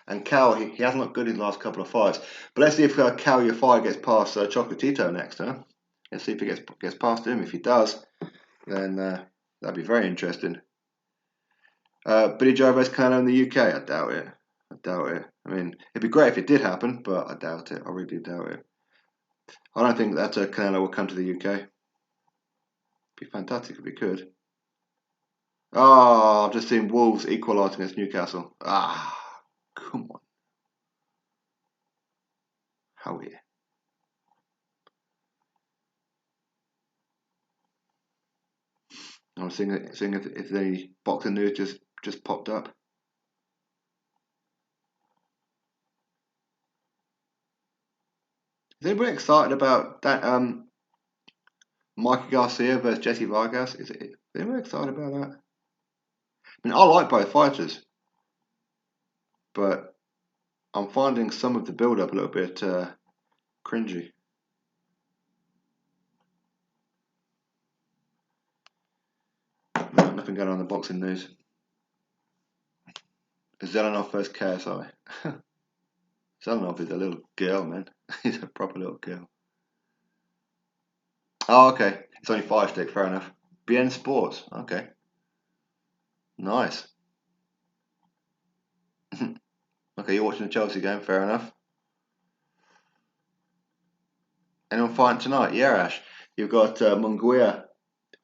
And Cal, he hasn't looked good in the last couple of fights. But let's see if Cal Yafai gets past Chocolatito next, huh? Let's see if he gets past him. If he does, then that'd be very interesting. Billy Joe versus Canelo in the UK? I doubt it. I mean, it'd be great if it did happen, but I doubt it. I really do doubt it. I don't think that Canelo will come to the UK. It'd be fantastic if he could. Oh, I've just seen Wolves equalise against Newcastle. Ah, come on. Haye. I'm seeing if the boxing news just popped up. Is anybody excited about that? Mikey Garcia versus Jesse Vargas. Is anybody excited about that? I mean, I like both fighters, but I'm finding some of the build-up a little bit cringy. No, nothing going on in the boxing news. Zelenov versus KSI. Zelenov is a little girl, man. He's a proper little girl. Oh, okay. It's only 5 stick, fair enough. BN Sports, okay. Nice. Okay, you're watching the Chelsea game, fair enough. Anyone fighting tonight? Yeah, Ash. You've got Munguia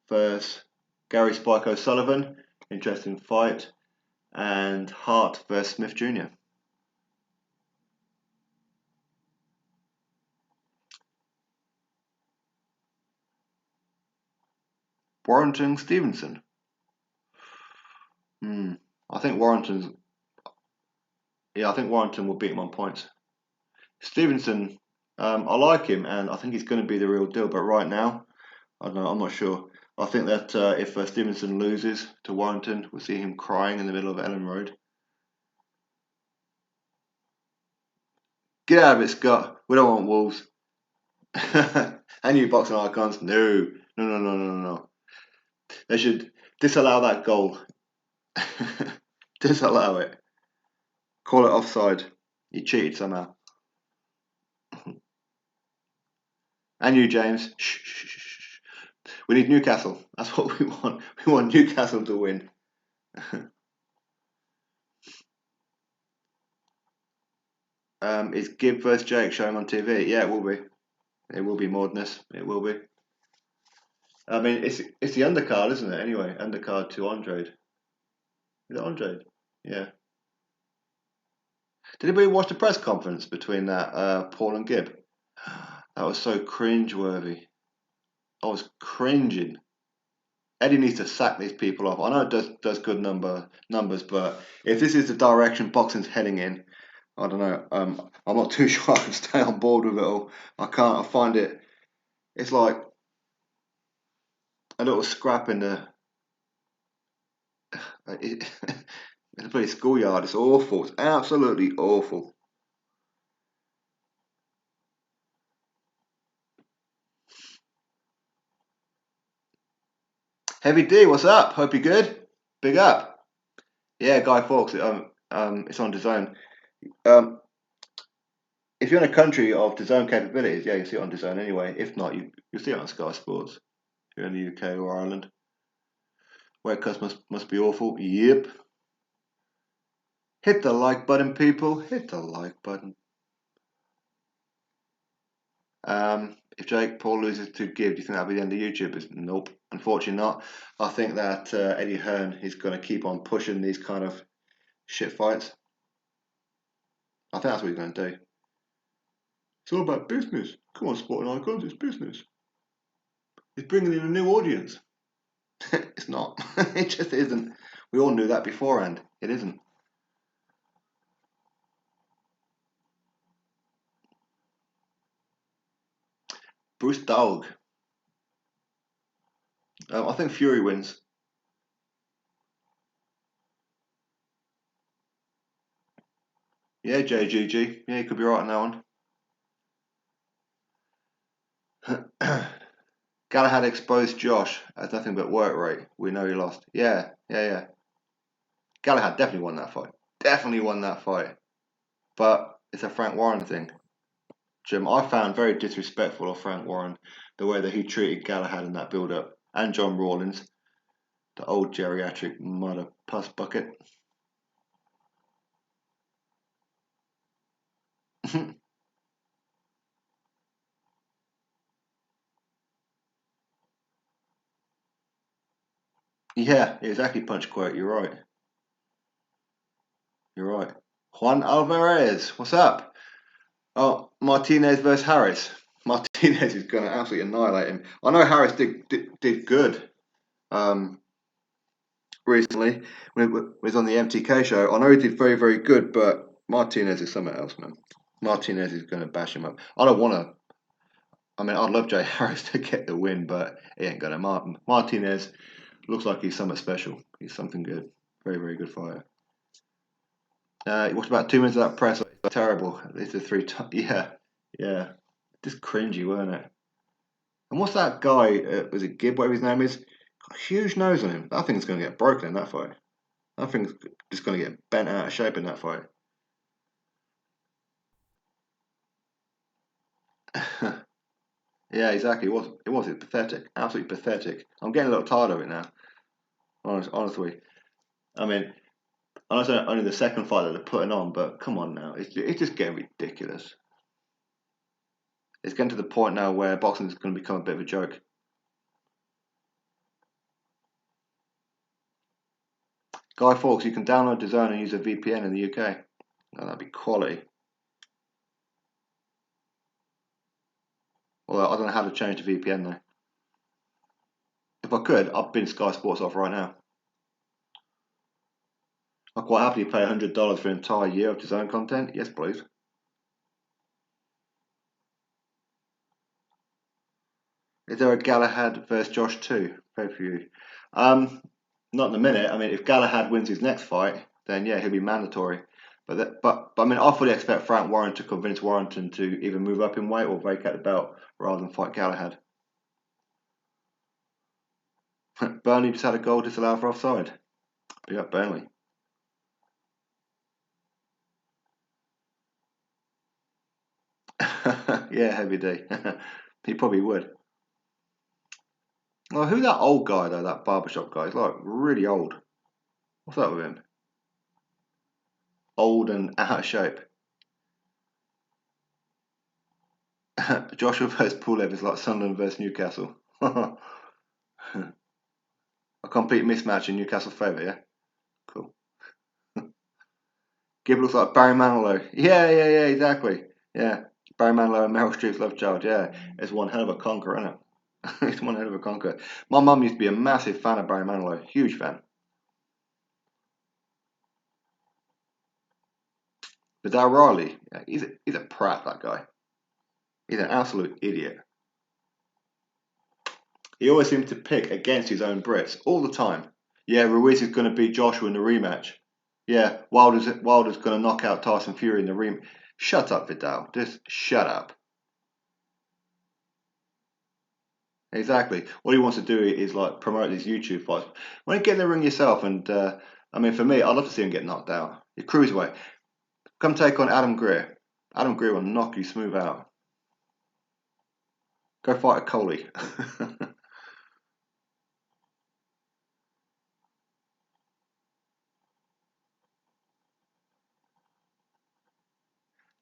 versus Gary Spike O'Sullivan. Interesting fight. And Hart versus Smith Jr. Warrington Stevenson. I think Warrington will beat him on points. Stevenson, I like him, and I think he's going to be the real deal. But right now, I don't know. I'm not sure. I think that if Stevenson loses to Warrington, we'll see him crying in the middle of Ellen Road. Get out of it, Scott. We don't want wolves. And you boxing icons? No. No, no, no, no, no. They should disallow that goal. Disallow it. Call it offside. You cheated somehow. And you, James. Shh, shh, shh, shh. We need Newcastle. That's what we want. We want Newcastle to win. Is Gibb versus Jake showing on TV? Yeah, it will be. It will be madness. It will be. I mean, it's the undercard, isn't it? Anyway, undercard to Andrade. Is it Andrade? Yeah. Did anybody watch the press conference between that Paul and Gibb? That was so cringeworthy. I was cringing. Eddie needs to sack these people off. I know it does good numbers, but if this is the direction boxing's heading in, I don't know. I'm not too sure I can stay on board with it all. I can't. I find it. It's like a little scrap in the in the bloody schoolyard. It's awful. It's absolutely awful. Heavy D, what's up? Hope you're good. Big up. Yeah, Guy Fawkes. It's on DAZN. If you're in a country of DAZN capabilities, yeah, you see it on DAZN anyway. If not, you see it on Sky Sports. If you're in the UK or Ireland, where cuts must be awful. Yep. Hit the like button, people. Hit the like button. If Jake Paul loses to Gibb, do you think that'll be the end of YouTube? Nope, unfortunately not. I think that Eddie Hearn is going to keep on pushing these kind of shit fights. I think that's what he's going to do. It's all about business. Come on, Sporting Icons, it's business. It's bringing in a new audience. It's not. It just isn't. We all knew that beforehand. It isn't. Bruce Dog. I think Fury wins. Yeah, JGG. Yeah, you could be right on that one. Galahad exposed Josh as nothing but work rate. We know he lost. Yeah. Galahad definitely won that fight. Definitely won that fight. But it's a Frank Warren thing. Jim, I found very disrespectful of Frank Warren the way that he treated Galahad in that build up. And John Rawlins, the old geriatric mother puss bucket. Yeah, exactly, Punch Quote. You're right. You're right. Juan Alvarez, what's up? Oh, Martinez versus Harris. Martinez is going to absolutely annihilate him. I know Harris did good recently when he was on the MTK show. I know he did very, very good, but Martinez is something else, man. Martinez is going to bash him up. I don't want to. I mean, I'd love Jay Harris to get the win, but he ain't going to. Martinez looks like he's something special. He's something good. Very, very good fighter. He watched about 2 minutes of that press. It's terrible. It's the three times. Yeah. Just cringy, weren't it? And what's that guy? Was it Gibb? Whatever his name is. Got a huge nose on him. That thing's going to get broken in that fight. That thing's just going to get bent out of shape in that fight. Yeah, exactly. It was pathetic. Absolutely pathetic. I'm getting a little tired of it now. Honestly. I mean, I know it's only the second fight that they're putting on, but come on now. It's just getting ridiculous. It's getting to the point now where boxing is going to become a bit of a joke. Guy Fawkes, you can download DAZN and use a VPN in the UK. Oh, that'd be quality. Well, I don't know how to change the VPN though. If I could, I'd bin Sky Sports off right now. I'd quite happily pay $100 for an entire year of DAZN content. Yes, please. Is there a Galahad versus Josh 2 pay-per-view? Not in a minute. I mean, if Galahad wins his next fight, then yeah, he'll be mandatory. But I mean, I fully expect Frank Warren to convince Warrington to either move up in weight or vacate the belt rather than fight Galahad. Burnley just had a goal disallowed for offside. Big up Burnley. Yeah, Heavy D. He probably would. Well, who's that old guy though? That barbershop guy. He's like really old. What's up with him? Old and out of shape. Joshua versus Pulev is like Sunderland versus Newcastle. A complete mismatch in Newcastle's favour, yeah? Cool. Gibb looks like Barry Manilow. Yeah, exactly. Yeah. Barry Manilow and Meryl Streep's love child, yeah. It's one hell of a conquer, isn't it? It's one hell of a conquer. My mum used to be a massive fan of Barry Manilow. Huge fan. But Dale Riley, yeah, he's a prat, that guy. He's an absolute idiot. He always seems to pick against his own Brits all the time. Yeah, Ruiz is going to beat Joshua in the rematch. Yeah, Wilder's going to knock out Tyson Fury in the rematch. Shut up, Vidal. Just shut up. Exactly. All he wants to do is like promote these YouTube fights. When you get in the ring yourself, and I mean, for me, I'd love to see him get knocked out. You're cruiserweight. Come take on Adam Greer. Adam Greer will knock you smooth out. Go fight a Coley.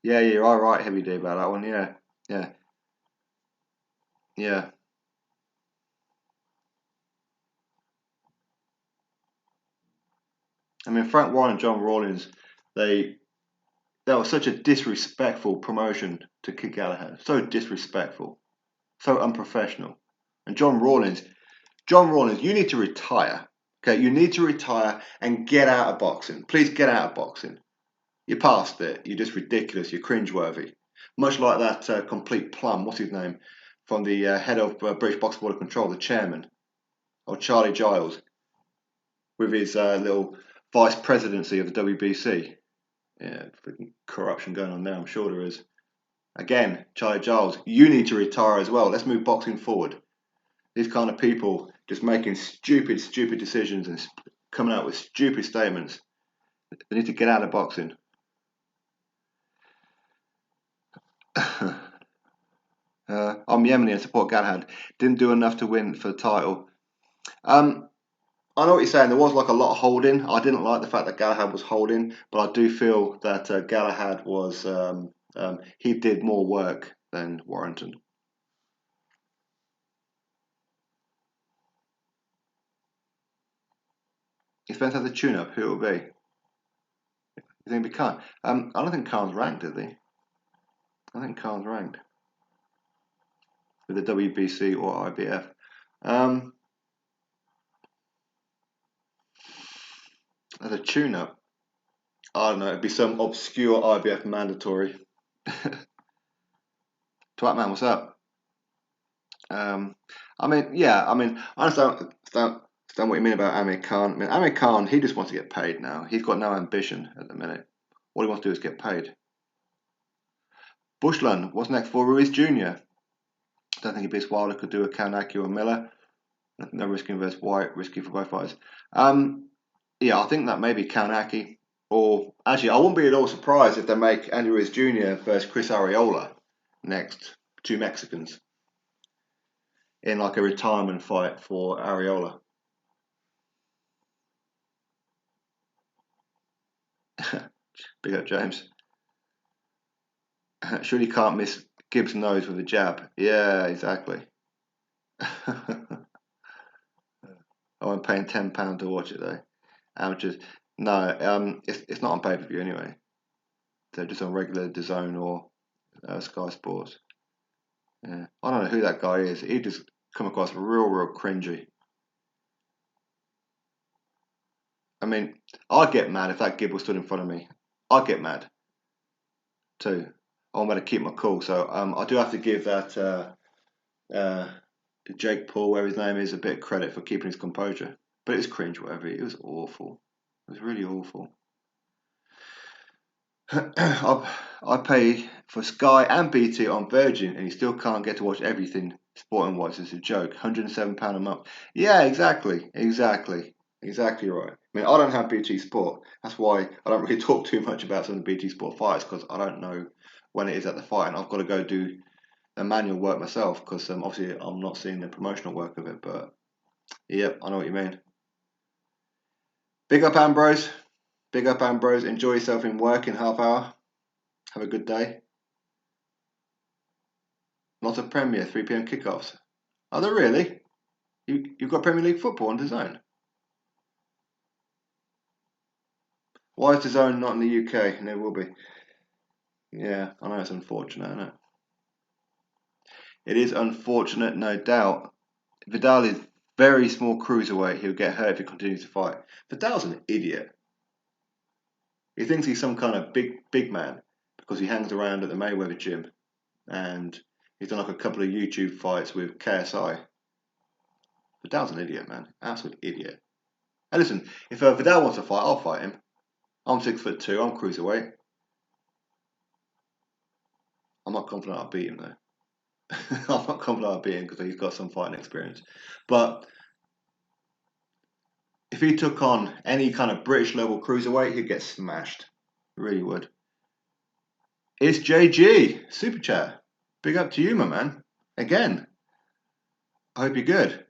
Yeah, you're all right, Heavy D, about that one. Yeah, yeah, yeah. I mean, Frank Warren and John Rawlins, they that was such a disrespectful promotion to Kid Galahad. So disrespectful, so unprofessional. And John Rawlins, you need to retire. Okay, you need to retire and get out of boxing. Please get out of boxing. You're past it. You're just ridiculous. You're cringeworthy. Much like that complete plum. What's his name? From the head of British Box Board of Control, the chairman, or Charlie Giles, with his little vice presidency of the WBC. Yeah, freaking corruption going on there. I'm sure there is. Again, Charlie Giles, you need to retire as well. Let's move boxing forward. These kind of people just making stupid decisions and coming out with stupid statements. They need to get out of boxing. I'm Yemeni and support Galahad. Didn't do enough to win for the title. I know what you're saying. There was like a lot of holding. I didn't like the fact that Galahad was holding, but I do feel that Galahad was he did more work than Warrington. If Spence has a tune-up, who it will be? You think it'll be Khan? I don't think Khan's ranked, is he? I think Khan's ranked with the WBC or IBF. As a tune-up, I don't know. It'd be some obscure IBF mandatory. Twatman, what's up? I mean, yeah. I mean, I understand what you mean about Amir Khan. I mean, Amir Khan, he just wants to get paid now. He's got no ambition at the minute. All he wants to do is get paid. Bushland, what's next for Ruiz Jr.? Don't think he beats Wilder. Could do a Kanaki or Miller. No risky versus White, risky for both fighters. Yeah, I think that maybe Kanaki. Or actually, I wouldn't be at all surprised if they make Andy Ruiz Jr. versus Chris Arreola next. Two Mexicans in like a retirement fight for Arreola. Big up, James. Surely can't miss Gibbs' nose with a jab. Yeah, exactly. I'm paying £10 to watch it though. Amateurs. No, it's not on pay per view anyway. They're just on regular DAZN or Sky Sports. Yeah, I don't know who that guy is. He just come across real cringy. I mean, I'd get mad if that Gibb was stood in front of me. I'd get mad too. I'm going to keep my cool. So I do have to give that Jake Paul, whatever his name is, a bit of credit for keeping his composure. But it was cringe, whatever. It was awful. It was really awful. I pay for Sky and BT on Virgin, and you still can't get to watch everything sporting wise. It's a joke. £107 a month. Yeah, exactly right. I mean, I don't have BT Sport. That's why I don't really talk too much about some of the BT Sport fights, because I don't know when it is at the fight, and I've got to go do the manual work myself, because obviously I'm not seeing the promotional work of it. But yeah, I know what you mean. Big up Ambrose. Big up Ambrose. Enjoy yourself in work in half hour. Have a good day. Not a Premier, 3 p.m. kickoffs. Are there really? You've got Premier League football on DAZN. Why is DAZN not in the UK? And it will be. Yeah, I know it's unfortunate, isn't it? It is unfortunate, no doubt. Vidal is very small cruiserweight. He'll get hurt if he continues to fight. Vidal's an idiot. He thinks he's some kind of big man because he hangs around at the Mayweather gym, and he's done like a couple of YouTube fights with KSI. Vidal's an idiot, man. Absolute idiot. And listen, if Vidal wants to fight, I'll fight him. I'm 6'2". I'm cruiserweight. I'm not confident I'll beat him though. I'm not confident I'll beat him because he's got some fighting experience. But if he took on any kind of British level cruiserweight, he'd get smashed. He really would. It's JG Super Chat. Big up to you, my man. Again. I hope you're good.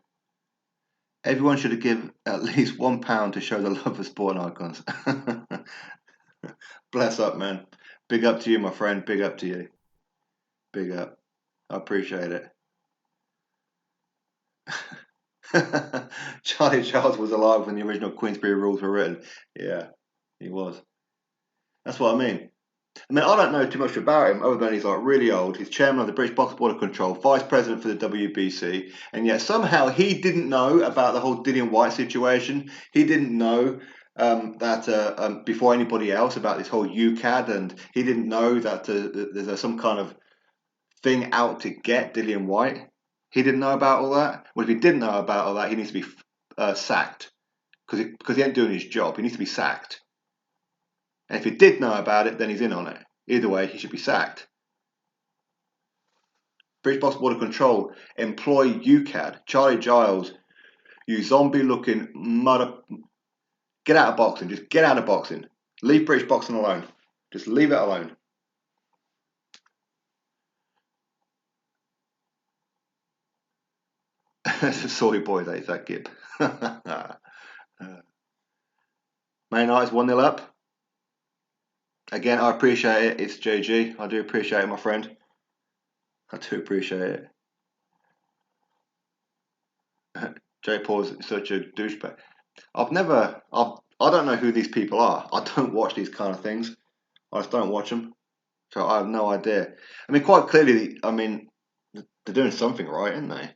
Everyone should give at least £1 to show the love for sport icons. Bless up, man. Big up to you, my friend. Big up to you. Big up. I appreciate it. Charlie Charles was alive when the original Queensberry rules were written. Yeah, he was. That's what I mean. I don't know too much about him other than he's like really old. He's chairman of the British Box Board of Control, vice president for the WBC, and yet somehow he didn't know about the whole Dillian White situation. He didn't know that before anybody else about this whole UCAD, and he didn't know that there's some kind of thing out to get Dillian White. He didn't know about all that. Well, if he didn't know about all that, he needs to be sacked because he ain't doing his job. He needs to be sacked. And if he did know about it, then he's in on it. Either way, he should be sacked. British Box Board of Control employ UCAD. Charlie Giles, you zombie-looking mother. Get out of boxing. Just get out of boxing. Leave British boxing alone. Just leave it alone. Sorry, boy, that is that Gib. Man United 1-0 up. Again, I appreciate it. It's JG. I do appreciate it, my friend. I do appreciate it. J Paul's such a douchebag. I don't know who these people are. I don't watch these kind of things. I just don't watch them. So I have no idea. Quite clearly, they're doing something right, aren't they?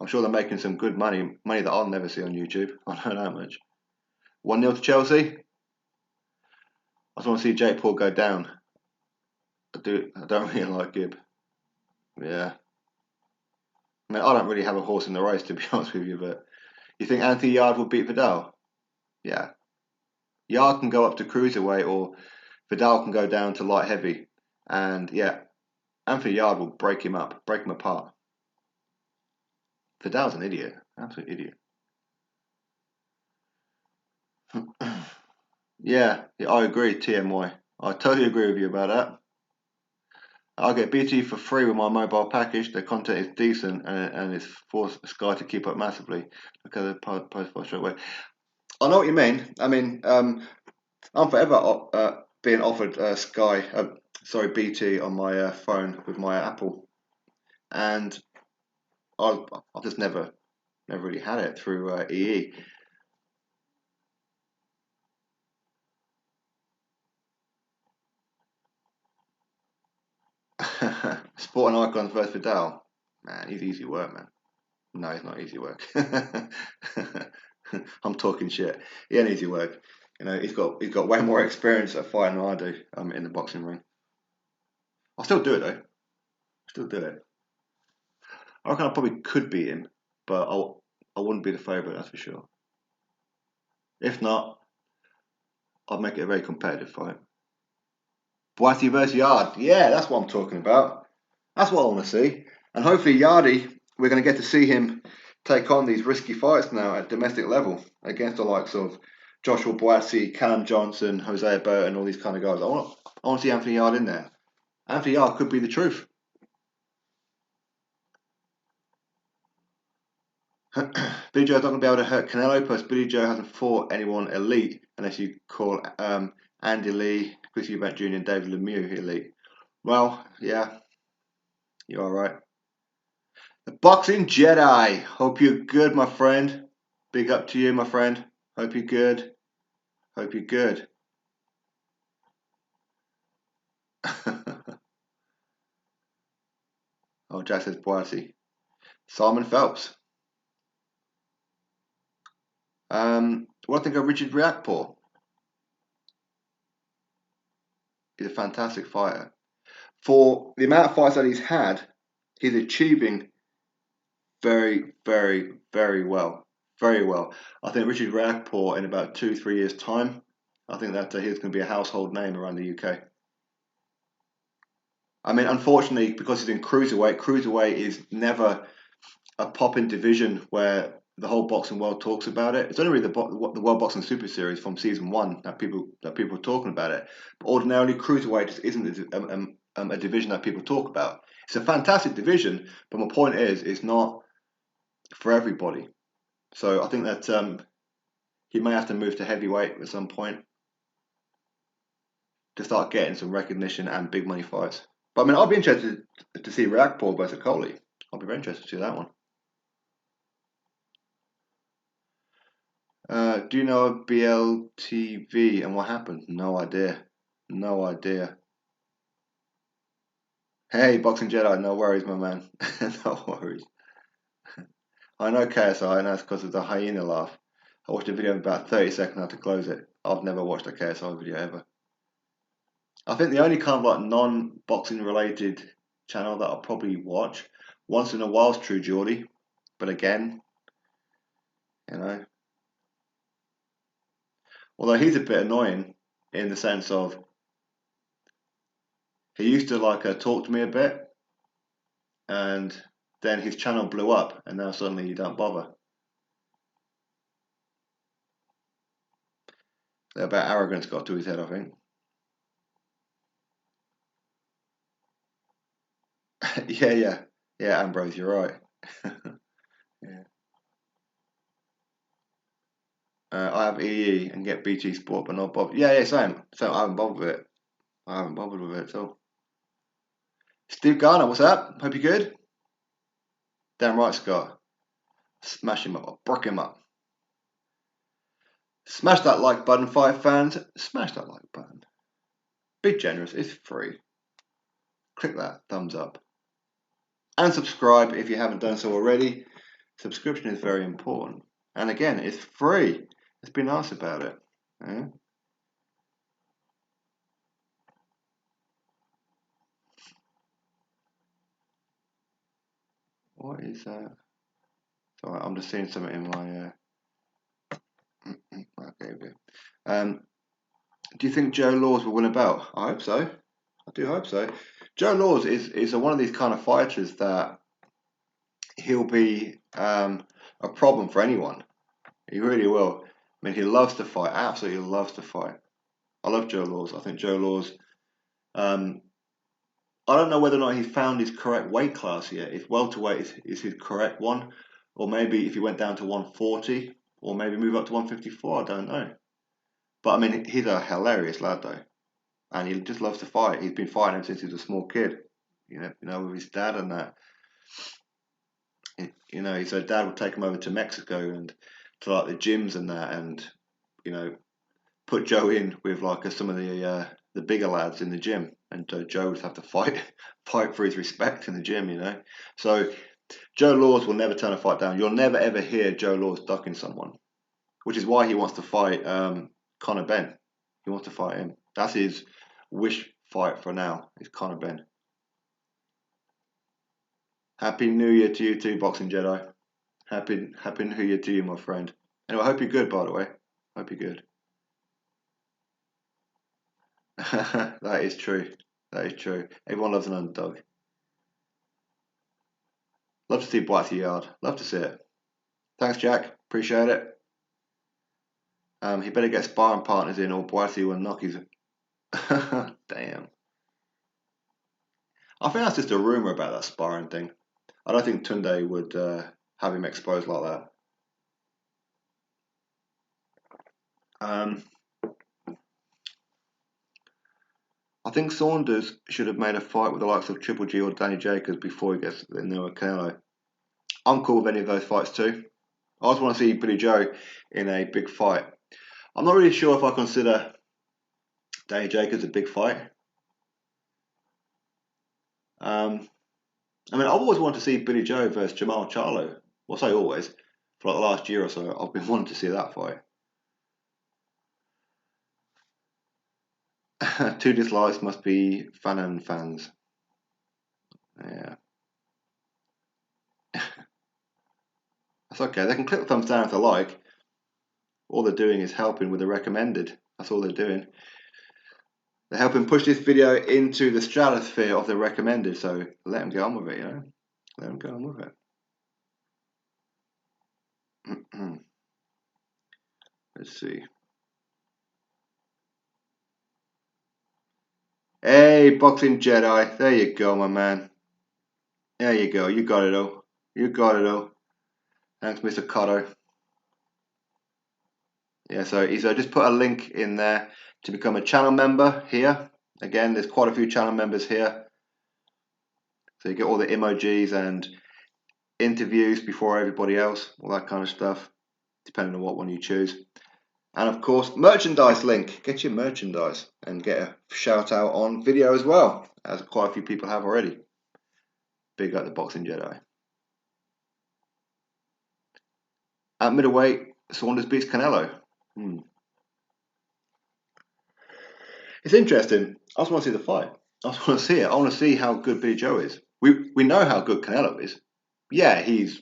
I'm sure they're making some good money that I'll never see on YouTube. I don't know how much. 1-0 to Chelsea. I just want to see Jake Paul go down. I don't really like Gibb. Yeah. I don't really have a horse in the race, to be honest with you, but you think Anthony Yard will beat Vidal? Yeah. Yard can go up to cruiserweight, or Vidal can go down to light heavy. And yeah, Anthony Yard will break him up, break him apart. Vidal's an idiot. Absolute idiot. Yeah, I agree, TMY. I totally agree with you about that. I get BT for free with my mobile package. The content is decent and it's forced Sky to keep up massively. Look at the post straight away. I know what you mean. I'm forever being offered BT on my phone with my Apple, and I've just never really had it through EE. Sporting Icons versus Vidal. Man, he's easy work, man. No, he's not easy work. I'm talking shit. He ain't easy work. He's got way more experience at fighting than I do in the boxing ring. I'll still do it though. Still do it. I reckon I probably could beat him, but I wouldn't be the favourite, that's for sure. If not, I'd make it a very competitive fight. Boise versus Yard. Yeah, that's what I'm talking about. That's what I want to see. And hopefully Yardy, we're going to get to see him take on these risky fights now at domestic level against the likes of Joshua Boise, Callum Johnson, Jose Burton, all these kind of guys. I want to see Anthony Yard in there. Anthony Yard could be the truth. Billy Joe's not going to be able to hurt Canelo, plus Billy Joe hasn't fought anyone elite unless you call Andy Lee, Chris Eubank Jr. and David Lemieux elite. Well, yeah, you're all right. The Boxing Jedi. Hope you're good, my friend. Big up to you, my friend. Hope you're good. Hope you're good. Oh, Jack says Boise. Simon Phelps. What do I think of Richard Riakporhe? He's a fantastic fighter. For the amount of fights that he's had, he's achieving very, very, very well. Very well. I think Richard Riakporhe in about 2-3 years' time, I think that he's going to be a household name around the UK. I mean, unfortunately, because he's in cruiserweight is never a popping division where the whole boxing world talks about it. It's only really the World Boxing Super Series from season 1 that people are talking about it. But ordinarily, cruiserweight just isn't a division that people talk about. It's a fantastic division, but my point is, it's not for everybody. So I think that he may have to move to heavyweight at some point to start getting some recognition and big money fights. But I mean, I'll be interested to see Riakporhe versus Coley. I'll be very interested to see that one. Do you know of BLTV and what happened? No idea. No idea. Hey, Boxing Jedi, no worries, my man. No worries. I know KSI, and that's because of the hyena laugh. I watched a video in about 30 seconds how to close it. I've never watched a KSI video ever. I think the only kind of like non-boxing related channel that I'll probably watch once in a while is True Geordie. But again, you know, although he's a bit annoying in the sense of he used to like talk to me a bit, and then his channel blew up, and now suddenly you don't bother. They're about arrogance got to his head, I think. Yeah, Ambrose, you're right. Yeah. I have EE and get BT Sport, but not bothered. Yeah, same. So I haven't bothered with it. I haven't bothered with it at all. Steve Garner, what's up? Hope you're good. Damn right, Scott. Smash him up. I'll brook him up. Smash that like button, fight fans. Smash that like button. Be generous. It's free. Click that thumbs up. And subscribe if you haven't done so already. Subscription is very important. And again, it's free. Let's be nice about it. Yeah? What is that? Sorry, I'm just seeing something in my. Okay, good. Do you think Joe Laws will win a belt? I hope so. I do hope so. Joe Laws is one of these kind of fighters that he'll be a problem for anyone. He really will. I mean, he loves to fight. Absolutely loves to fight. I love Joe Laws. I think Joe Laws. I don't know whether or not he's found his correct weight class yet. If welterweight is his correct one, or maybe if he went down to 140, or maybe move up to 154. I don't know. But I mean, he's a hilarious lad though, and he just loves to fight. He's been fighting since he was a small kid. You know, with his dad and that. You know, so dad would take him over to Mexico and to like the gyms and that, and you know, put Joe in with like some of the bigger lads in the gym, and Joe would have to fight for his respect in the gym, you know. So Joe Laws will never turn a fight down. You'll never ever hear Joe Laws ducking someone, which is why he wants to fight Conor Benn. He wants to fight him. That's his wish fight for now. Is Conor Benn. Happy New Year to you too, Boxing Jedi. Happy New Year to you, my friend. Anyway, I hope you're good, by the way. Hope you're good. That is true. That is true. Everyone loves an underdog. Love to see Boise Yard. Love to see it. Thanks, Jack. Appreciate it. He better get sparring partners in, or Boise will knock his. Damn. I think that's just a rumor about that sparring thing. I don't think Tunde would have him exposed like that. I think Saunders should have made a fight with the likes of Triple G or Danny Jacobs before he gets in there with Canelo. I'm cool with any of those fights too. I just want to see Billy Joe in a big fight. I'm not really sure if I consider Danny Jacobs a big fight. I mean, I've always wanted to see Billy Joe versus Jamal Charlo. Well, I say always. For like the last year or so, I've been wanting to see that fight. 2 dislikes must be Fanon fans. Yeah. That's okay. They can click the thumbs down if they like. All they're doing is helping with the recommended. That's all they're doing. They're helping push this video into the stratosphere of the recommended. So let them get on with it, you know. Let them get on with it. Let's see. Hey, Boxing Jedi. There you go, my man. There you go. You got it, oh. You got it, oh. Thanks, Mr. Cotto. Yeah, so he's just put a link in there to become a channel member here. Again, there's quite a few channel members here. So you get all the emojis and interviews before everybody else, all that kind of stuff, depending on what one you choose. And of course, merchandise link. Get your merchandise and get a shout out on video as well, as quite a few people have already. Big up the Boxing Jedi. At middleweight, Saunders beats Canelo. It's interesting. I just want to see the fight. I just want to see it. I want to see how good Billy Joe is. We know how good Canelo is. Yeah, he's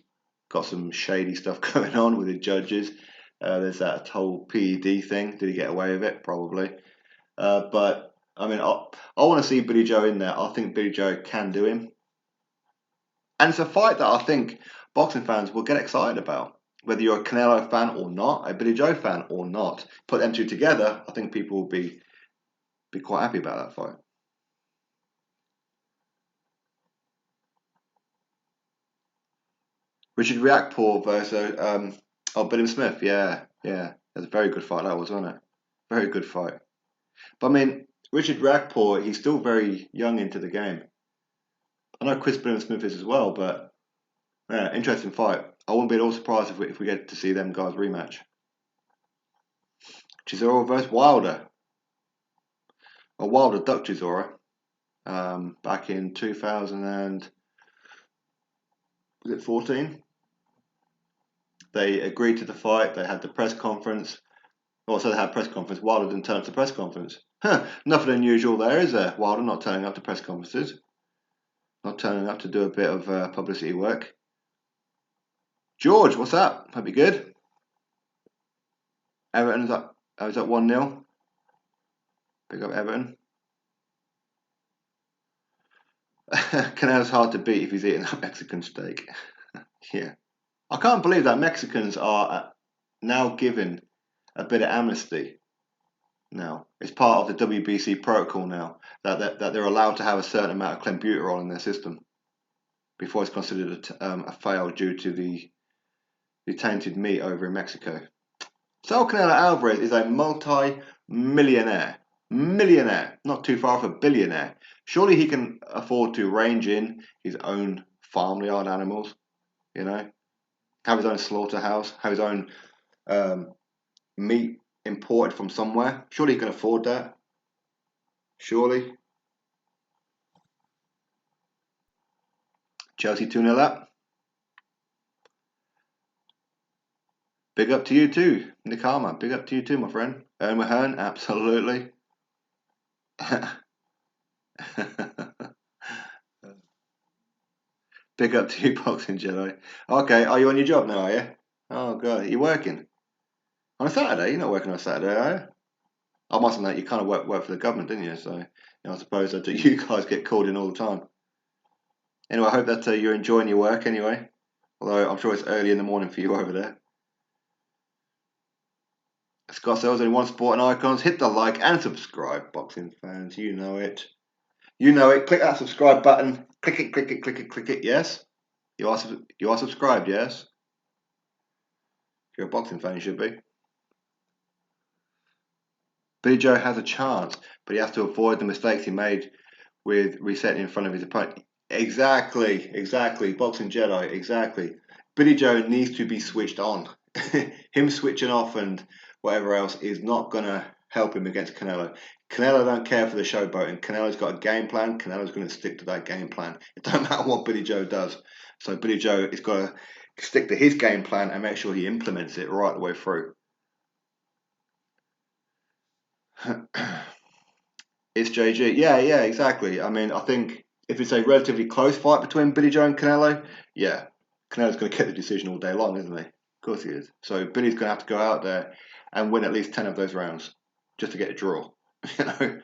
got some shady stuff going on with the judges. There's that whole PED thing. Did he get away with it? Probably. But I mean, I want to see Billy Joe in there. I think Billy Joe can do him. And it's a fight that I think boxing fans will get excited about. Whether you're a Canelo fan or not, a Billy Joe fan or not, put them two together, I think people will be quite happy about that fight. Richard Riakporhe versus Billy Smith. Yeah. That's a very good fight that was, wasn't it? Very good fight. But I mean, Richard Riakporhe, he's still very young into the game. I know Chris Billy Smith is as well, but yeah, interesting fight. I wouldn't be at all surprised if we get to see them guys rematch. Chisora versus Wilder. Well, Wilder ducked Chisora back in 2014. They agreed to the fight. They had the press conference. Also, they had a press conference. Wilder didn't turn up to the press conference. Nothing unusual there, is there? Wilder not turning up to press conferences. Not turning up to do a bit of publicity work. George, what's up? Hope you're good. Everton's up. I was at 1-0. Pick up Everton. Canelo's hard to beat if he's eating that Mexican steak. Yeah. I can't believe that Mexicans are now given a bit of amnesty. Now, it's part of the WBC protocol now that they're allowed to have a certain amount of clenbuterol in their system before it's considered a fail due to the tainted meat over in Mexico. Saul Canelo Alvarez is a multi-millionaire. Millionaire, not too far off a billionaire. Surely he can afford to range in his own farmyard animals, you know, have his own slaughterhouse, have his own meat imported from somewhere. Surely he can afford that. Surely. Chelsea 2-0 up. Big up to you too, Nick Harmer. Big up to you too, my friend. Owen Mahern, absolutely. Big up to you, Boxing Jedi. Okay, are you on your job now, are you? Oh, God, are you working? On a Saturday? You're not working on a Saturday, are you? I must admit, you kind of work for the government, didn't you? So I suppose that you guys get called in all the time. Anyway, I hope that you're enjoying your work anyway. Although I'm sure it's early in the morning for you over there. Scott sells only one sport and icons. Hit the like and subscribe, boxing fans. You know it. You know it. Click that subscribe button. Click it, click it, click it, click it. Yes? You are subscribed, yes? If you're a boxing fan, you should be. Billy Joe has a chance, but he has to avoid the mistakes he made with resetting in front of his opponent. Exactly. Boxing Jedi, exactly. Billy Joe needs to be switched on. Him switching off and whatever else is not going to help him against Canelo. Canelo don't care for the showboating. Canelo's got a game plan. Canelo's going to stick to that game plan. It don't matter what Billy Joe does. So Billy Joe has got to stick to his game plan and make sure he implements it right the way through. It's JG. Yeah, exactly. I mean, I think if it's a relatively close fight between Billy Joe and Canelo, yeah, Canelo's going to get the decision all day long, isn't he? Of course he is. So Billy's going to have to go out there and win at least 10 of those rounds just to get a draw. You know?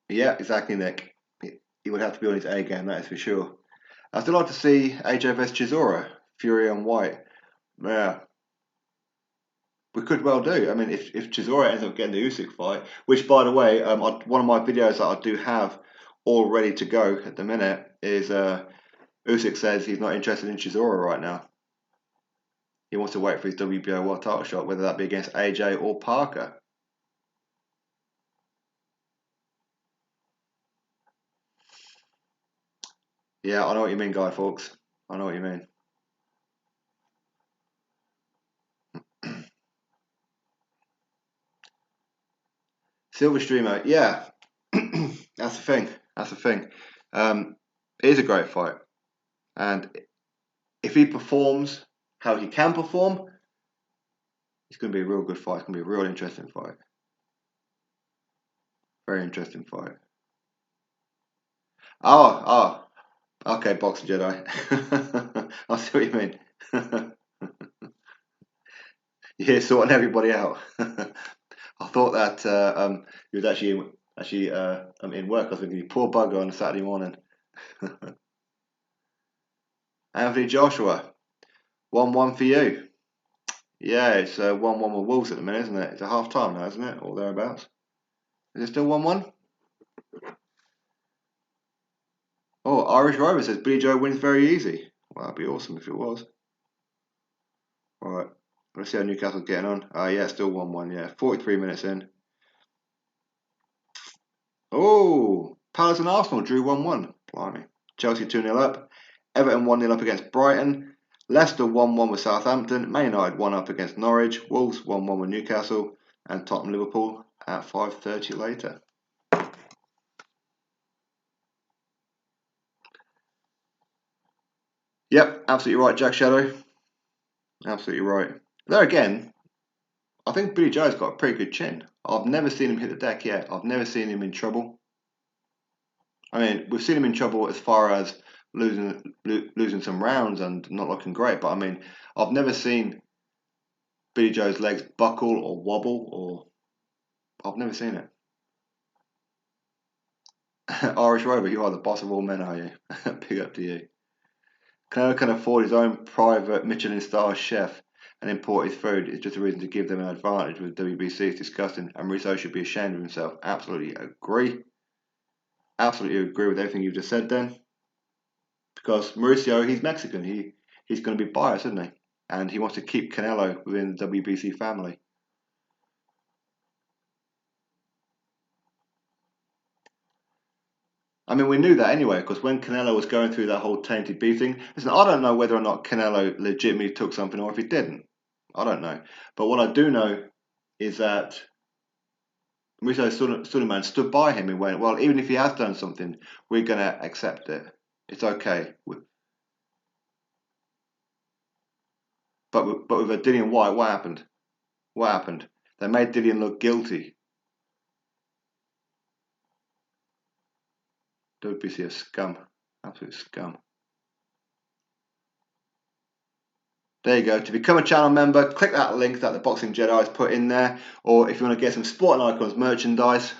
Yeah, exactly, Nick. He would have to be on his A game, that is for sure. I'd still like to see AJ vs Chisora, Fury and White. Yeah, we could well do. I mean, if Chisora ends up getting the Usyk fight, which by the way, one of my videos that I do have all ready to go at the minute is Usyk says he's not interested in Chisora right now. He wants to wait for his WBO world title shot, whether that be against AJ or Parker. Yeah, I know what you mean, Guy Fawkes. I know what you mean. Silver Streamer, yeah, that's the thing. That's the thing. It is a great fight, and if he performs how he can perform, it's going to be a real good fight. It's going to be a real interesting fight. Very interesting fight. Okay, Boxer Jedi. I see what you mean. You're sorting everybody out. I thought that he was actually in work. I was thinking, you poor bugger on a Saturday morning. Anthony Joshua, 1-1 for you. Yeah, it's 1-1 with Wolves at the minute, isn't it? It's a half time now, isn't it? Or thereabouts. Is it still 1-1? Oh, Irish Rover says Billy Joe wins very easy. Well, that'd be awesome if it was. All right, let's see how Newcastle's getting on. Yeah, still 1-1. Yeah, 43 minutes in. Oh, Palace and Arsenal drew 1-1. Blimey. Chelsea 2-0 up. Everton 1-0 up against Brighton. Leicester 1-1 with Southampton. Man United 1 up against Norwich. Wolves 1-1 with Newcastle. And Tottenham Liverpool at 5:30 later. Yep, absolutely right, Jack Shadow. Absolutely right. There again, I think Billy Joe's got a pretty good chin. I've never seen him hit the deck yet. I've never seen him in trouble. I mean, we've seen him in trouble as far as losing some rounds and not looking great. But I mean, I've never seen Billy Joe's legs buckle or wobble, or I've never seen it. Irish Rover, you are the boss of all men, are you? Big up to you. Canelo can afford his own private Michelin-star chef and import his food. It's just a reason to give them an advantage with WBC. It's disgusting, and Russo should be ashamed of himself. Absolutely agree. Absolutely agree with everything you've just said then. Because Mauricio, he's Mexican. He's going to be biased, isn't he? And he wants to keep Canelo within the WBC family. I mean, we knew that anyway, because when Canelo was going through that whole tainted beef thing, listen, I don't know whether or not Canelo legitimately took something or if he didn't. I don't know. But what I do know is that Mauricio Suleiman stood by him and went, well, even if he has done something, we're going to accept it. It's okay. But with Dillian White, what happened? What happened? They made Dillian look guilty. WBC a scum. Absolute scum. There you go. To become a channel member, click that link that the Boxing Jedi has put in there. Or if you want to get some Sporting Icons merchandise,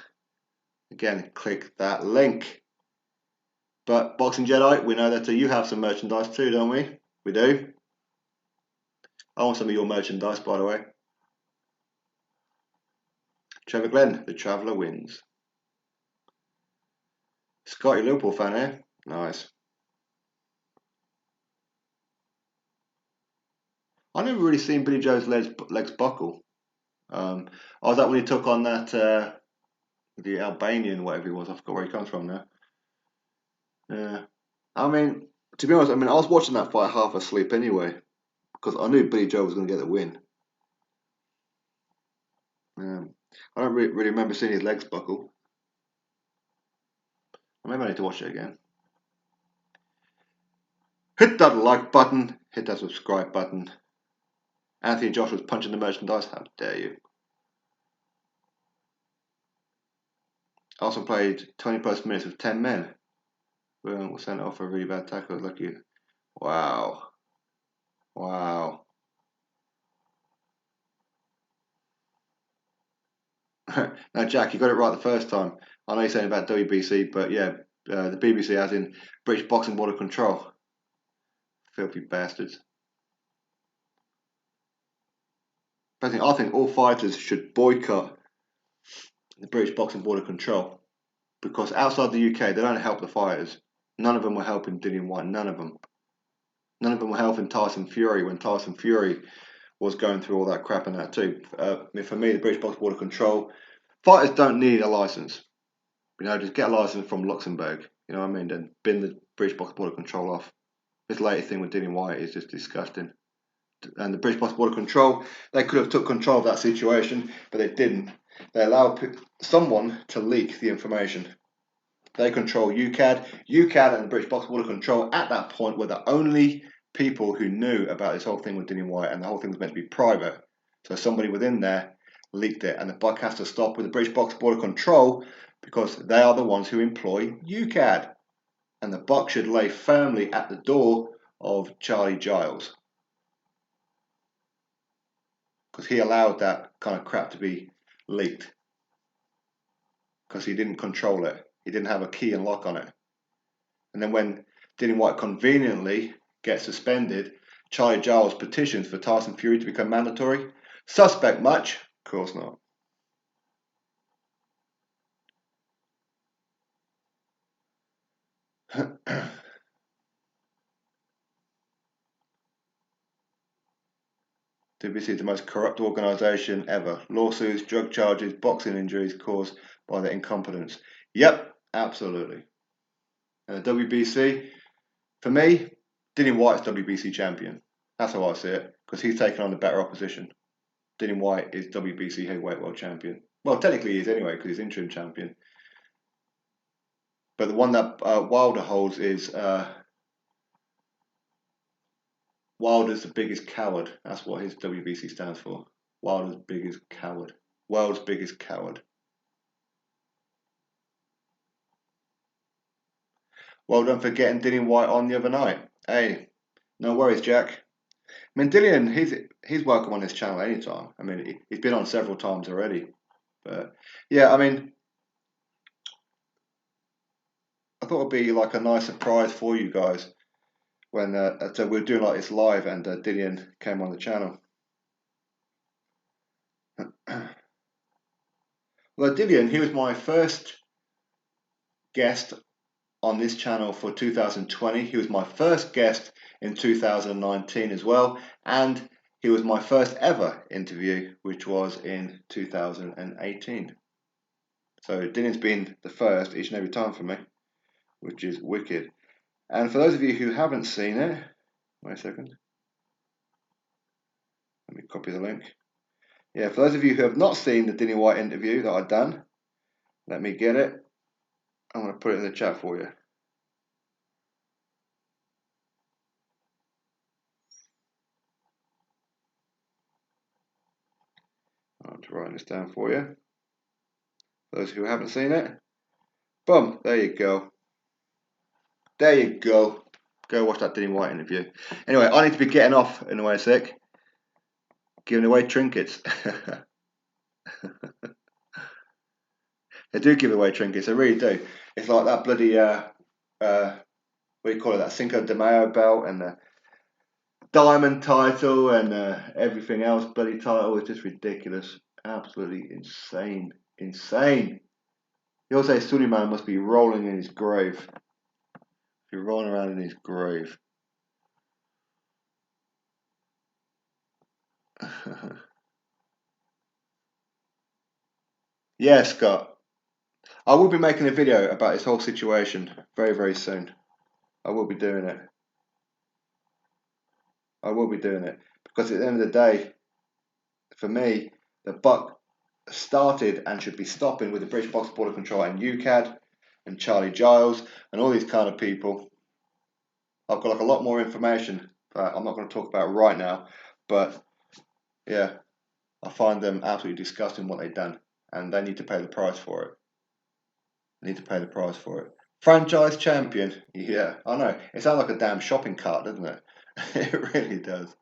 again, click that link. But Boxing Jedi, we know that you have some merchandise too, don't we? We do. I want some of your merchandise, by the way. Trevor Glenn, the Traveller wins. Scotty Liverpool fan here. Nice. I never really seen Billy Joe's legs buckle. I was at when he took on that the Albanian, whatever he was. I forgot where he comes from now. Yeah. I mean, to be honest, I was watching that fight half asleep anyway, because I knew Billy Joe was going to get the win. I don't really remember seeing his legs buckle. Maybe I need to watch it again. Hit that like button. Hit that subscribe button. Anthony Joshua's punching the merchandise. How dare you? Also played 20 plus minutes with 10 men. Boom, was sent off for a really bad tackle. Lucky. Wow. Wow. Now, Jack, you got it right the first time. I know you're saying about WBC, but yeah, the BBC as in British Boxing Board of Control. Filthy bastards. I think all fighters should boycott the British Boxing Board of Control, because outside the UK, they don't help the fighters. None of them were helping Dillian Whyte. None of them. None of them were helping Tyson Fury when Tyson Fury was going through all that crap and that too. For me, the British Boxing Board of Control, fighters don't need a license. Just get a license from Luxembourg. You know what I mean? Then bin the British Boxing Board of Control off. This latest thing with Dillian Whyte is just disgusting. And the British Boxing Board of Control, they could have took control of that situation, but they didn't. They allowed someone to leak the information. They control UCAD. UCAD and the British Boxing Board of Control at that point were the only people who knew about this whole thing with Dillian Whyte, and the whole thing was meant to be private. So somebody within there leaked it, and the buck has to stop with the British Boxing Board of Control because they are the ones who employ UCAD. And the buck should lay firmly at the door of Charlie Giles, because he allowed that kind of crap to be leaked, because he didn't control it. He didn't have a key and lock on it. And then when Dillian Whyte conveniently gets suspended, Charlie Giles petitions for Tyson Fury to become mandatory. Suspect much? Of course not. WBC is the most corrupt organisation ever. Lawsuits, drug charges, boxing injuries caused by their incompetence. Yep, absolutely. And the WBC, for me, Dillian Whyte's WBC champion. That's how I see it, because he's taken on the better opposition. Dillian Whyte is WBC heavyweight world champion. Well, technically he is anyway, because he's interim champion. But the one that Wilder holds is Wilder's the biggest coward. That's what his WBC stands for. Wilder's biggest coward. World's biggest coward. Well done for getting Dillian Whyte on the other night. Hey, no worries, Jack. Dillian, he's welcome on this channel anytime. He's been on several times already. But yeah, I thought it'd be like a nice surprise for you guys when so we're doing like this live, and Dillian came on the channel. Well, Dillian, he was my first guest on this channel for 2020. He was my first guest in 2019 as well, and he was my first ever interview, which was in 2018. So Dillian's been the first each and every time for me, which is wicked. And for those of you who haven't seen it, wait a second, let me copy the link. Yeah, for those of you who have not seen the Dillian Whyte interview that I've done, let me get it. I'm going to put it in the chat for you. I'm just writing this down for you. For those who haven't seen it, boom, there you go. There you go. Go watch that Dillian White interview. Anyway, I need to be getting off in a way, sick. Giving away trinkets. They do give away trinkets, they really do. It's like that bloody, what do you call it, that Cinco de Mayo belt and the diamond title and everything else, bloody title. It's just ridiculous. Absolutely insane. Insane. Jose Sulaiman must be rolling in his grave. He's rolling around in his grave. Yeah, Scott. I will be making a video about this whole situation very, very soon. I will be doing it. I will be doing it. Because at the end of the day, for me, the buck started and should be stopping with the British Box Border Control and UCAD and Charlie Giles and all these kind of people. I've got like a lot more information that I'm not going to talk about right now, but yeah, I find them absolutely disgusting what they've done, and they need to pay the price for it. They need to pay the price for it. Franchise champion, yeah, I know. It sounds like a damn shopping cart, doesn't it? It really does.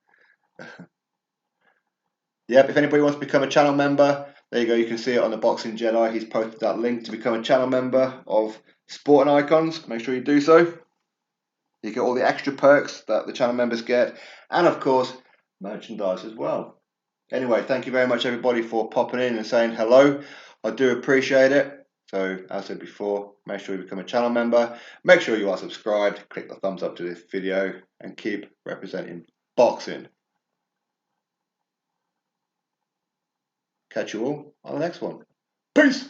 Yep, if anybody wants to become a channel member, there you go, you can see it on the Boxing Jedi. He's posted that link to become a channel member of Sport and Icons. Make sure you do so. You get all the extra perks that the channel members get, and of course, merchandise as well. Anyway, thank you very much, everybody, for popping in and saying hello. I do appreciate it. So, as I said before, make sure you become a channel member. Make sure you are subscribed. Click the thumbs up to this video and keep representing boxing. Catch you all on the next one. Peace!